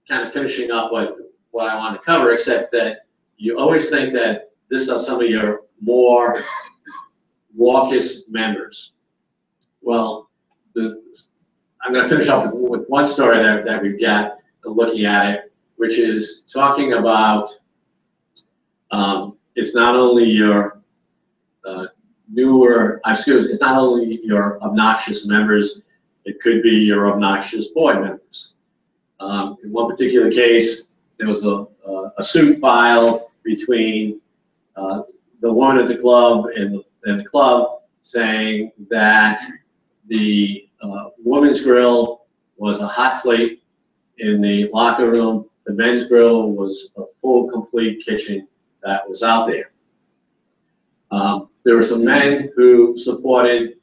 Speaker 1: kind of finishing up what I want to cover, except that you always think that this are some of your more raucous members. Well, I'm going to finish off with one story that we've got looking at it, which is talking about it's not only your it's not only your obnoxious members, it could be your obnoxious board members. In one particular case, there was a suit filed between the woman at the club and the club saying that the women's grill was a hot plate in the locker room. The men's grill was a full, complete kitchen that was out there. There were some men who supported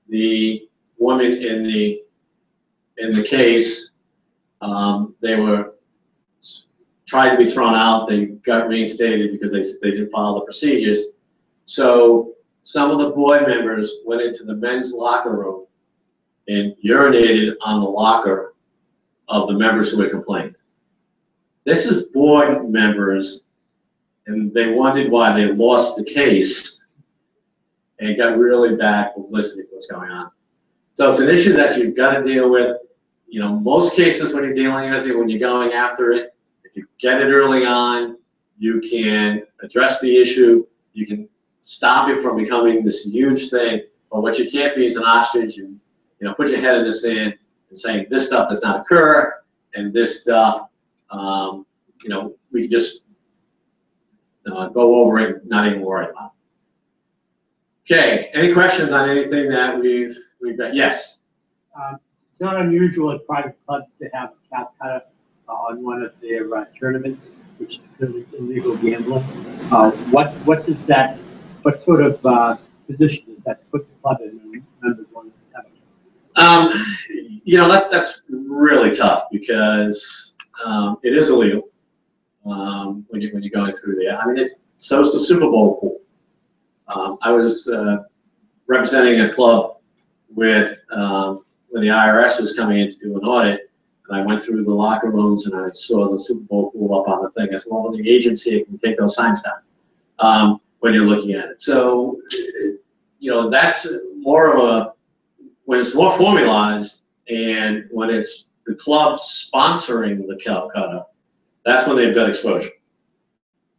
Speaker 1: the woman in the case. They were tried to be thrown out. They got reinstated because they didn't follow the procedures. So some of the board members went into the men's locker room and urinated on the locker of the members who had complained. This is board members, and they wondered why they lost the case, and it got really bad publicity for what's going on. So it's an issue that you've got to deal with. You know, most cases when you're dealing with it, when you're going after it, if you get it early on, you can address the issue. You can stop it from becoming this huge thing. But what you can't be is an ostrich. You know, put your head in the sand and saying this stuff does not occur, and this stuff, you know, we can just go over it, not even worry about it. Okay, any questions on anything that we've got? Yes.
Speaker 4: It's not unusual at private clubs to have a cap cutter on one of their tournaments, which is clearly illegal gambling. What does that? What sort of position does that put the club in when members want to have it?
Speaker 1: You know, that's really tough because it is illegal when you're going through there. I mean, so it's the Super Bowl pool. I was representing a club with when the IRS was coming in to do an audit, and I went through the locker rooms and I saw the Super Bowl pool up on the thing. I said, well, the agents here can take those signs down when you're looking at it. So, you know, that's more of a, when it's more formalized and when it's the club sponsoring the cap cutter, that's when they've got exposure.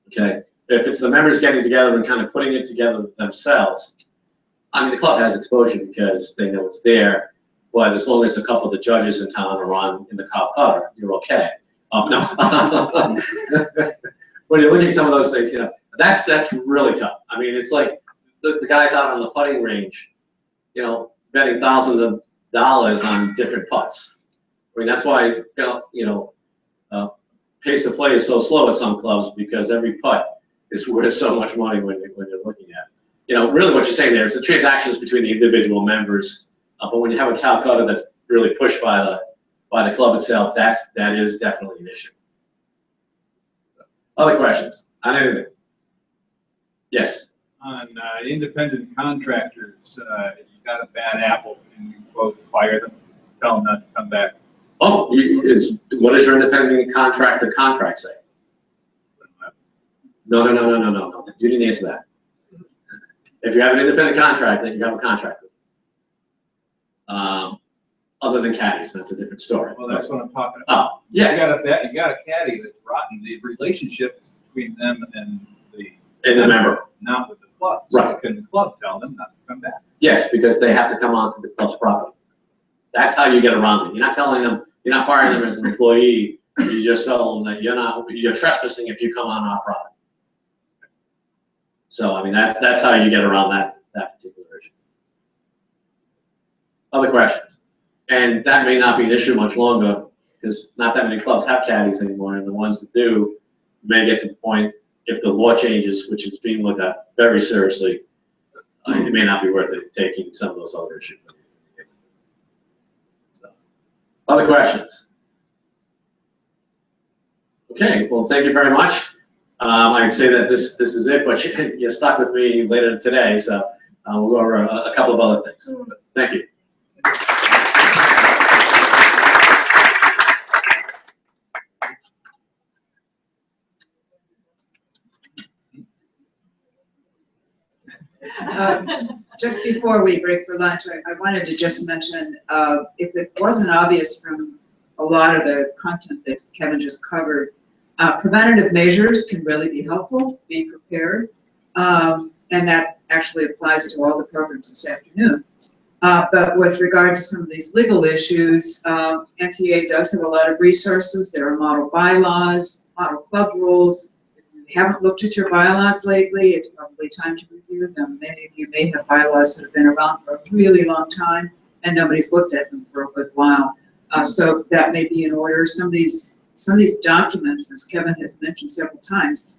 Speaker 1: Okay? If it's the members getting together and kind of putting it together themselves, I mean, the club has exposure because they know it's there. But as long as a couple of the judges in town are on in the cap cutter, you're okay. No. When you're looking at some of those things, you know, that's really tough. I mean, it's like the guys out on the putting range, you know, betting thousands of dollars on different putts. I mean, that's why, you know, pace of play is so slow at some clubs because every putt is worth so much money when you're looking at it. You know, really what you're saying there is the transactions between the individual members. But when you have a cap cutter that's really pushed by the club itself, that is definitely an issue. Other questions on anything? Yes.
Speaker 2: On independent contractors, you got a bad apple, and you quote fire them, tell them not to come back.
Speaker 1: Oh, what does your independent contractor contract say? No. You didn't answer that. If you have an independent contractor, you have a contractor. Other than caddies, that's a different story.
Speaker 2: Well, that's what I'm talking about.
Speaker 1: Oh, yeah.
Speaker 2: You got a caddy that's rotten. The relationship between them and
Speaker 1: the member,
Speaker 2: not with the club.
Speaker 1: Right.
Speaker 2: So can the club tell them not to come back?
Speaker 1: Yes, because they have to come onto the club's property. That's how you get around it. You're not telling them, you're not firing them as an employee. You just tell them that you're trespassing if you come on our property. So I mean, that's how you get around that particular issue. Other questions? And that may not be an issue much longer because not that many clubs have caddies anymore, and the ones that do may get to the point, if the law changes, which is being looked at very seriously, it may not be worth it taking some of those other issues. So, other questions? Okay, well, thank you very much. I can say that this is it, but you're stuck with me later today, so we'll go over a couple of other things. Thank you.
Speaker 5: Just before we break for lunch, I wanted to just mention, if it wasn't obvious from a lot of the content that Kevin just covered, preventative measures can really be helpful, be prepared, and that actually applies to all the programs this afternoon. But with regard to some of these legal issues, NCA does have a lot of resources. There are model bylaws, model club rules. If you haven't looked at your bylaws lately, it's probably time to review them. Many of you may have bylaws that have been around for a really long time and nobody's looked at them for a good while. So that may be in order. Some of these documents, as Kevin has mentioned several times,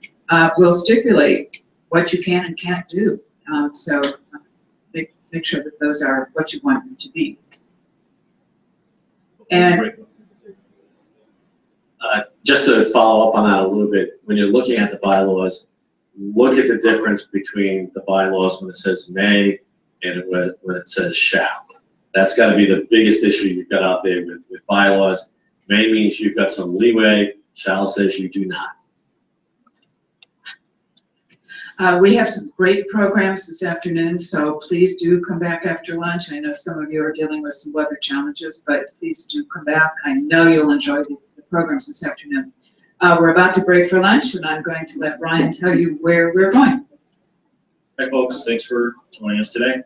Speaker 5: will stipulate what you can and can't do. So make sure that those are what you want them to be. And
Speaker 1: just to follow up on that a little bit, when you're looking at the bylaws, look at the difference between the bylaws when it says may and when it says shall. That's got to be the biggest issue you've got out there with bylaws. May means you've got some leeway, shall says you do not.
Speaker 5: We have some great programs this afternoon, so please do come back after lunch. I know some of you are dealing with some weather challenges, but please do come back. I know you'll enjoy the programs this afternoon. We're about to break for lunch, and I'm going to let Ryan tell you where we're going.
Speaker 6: Hi folks, thanks for joining us today.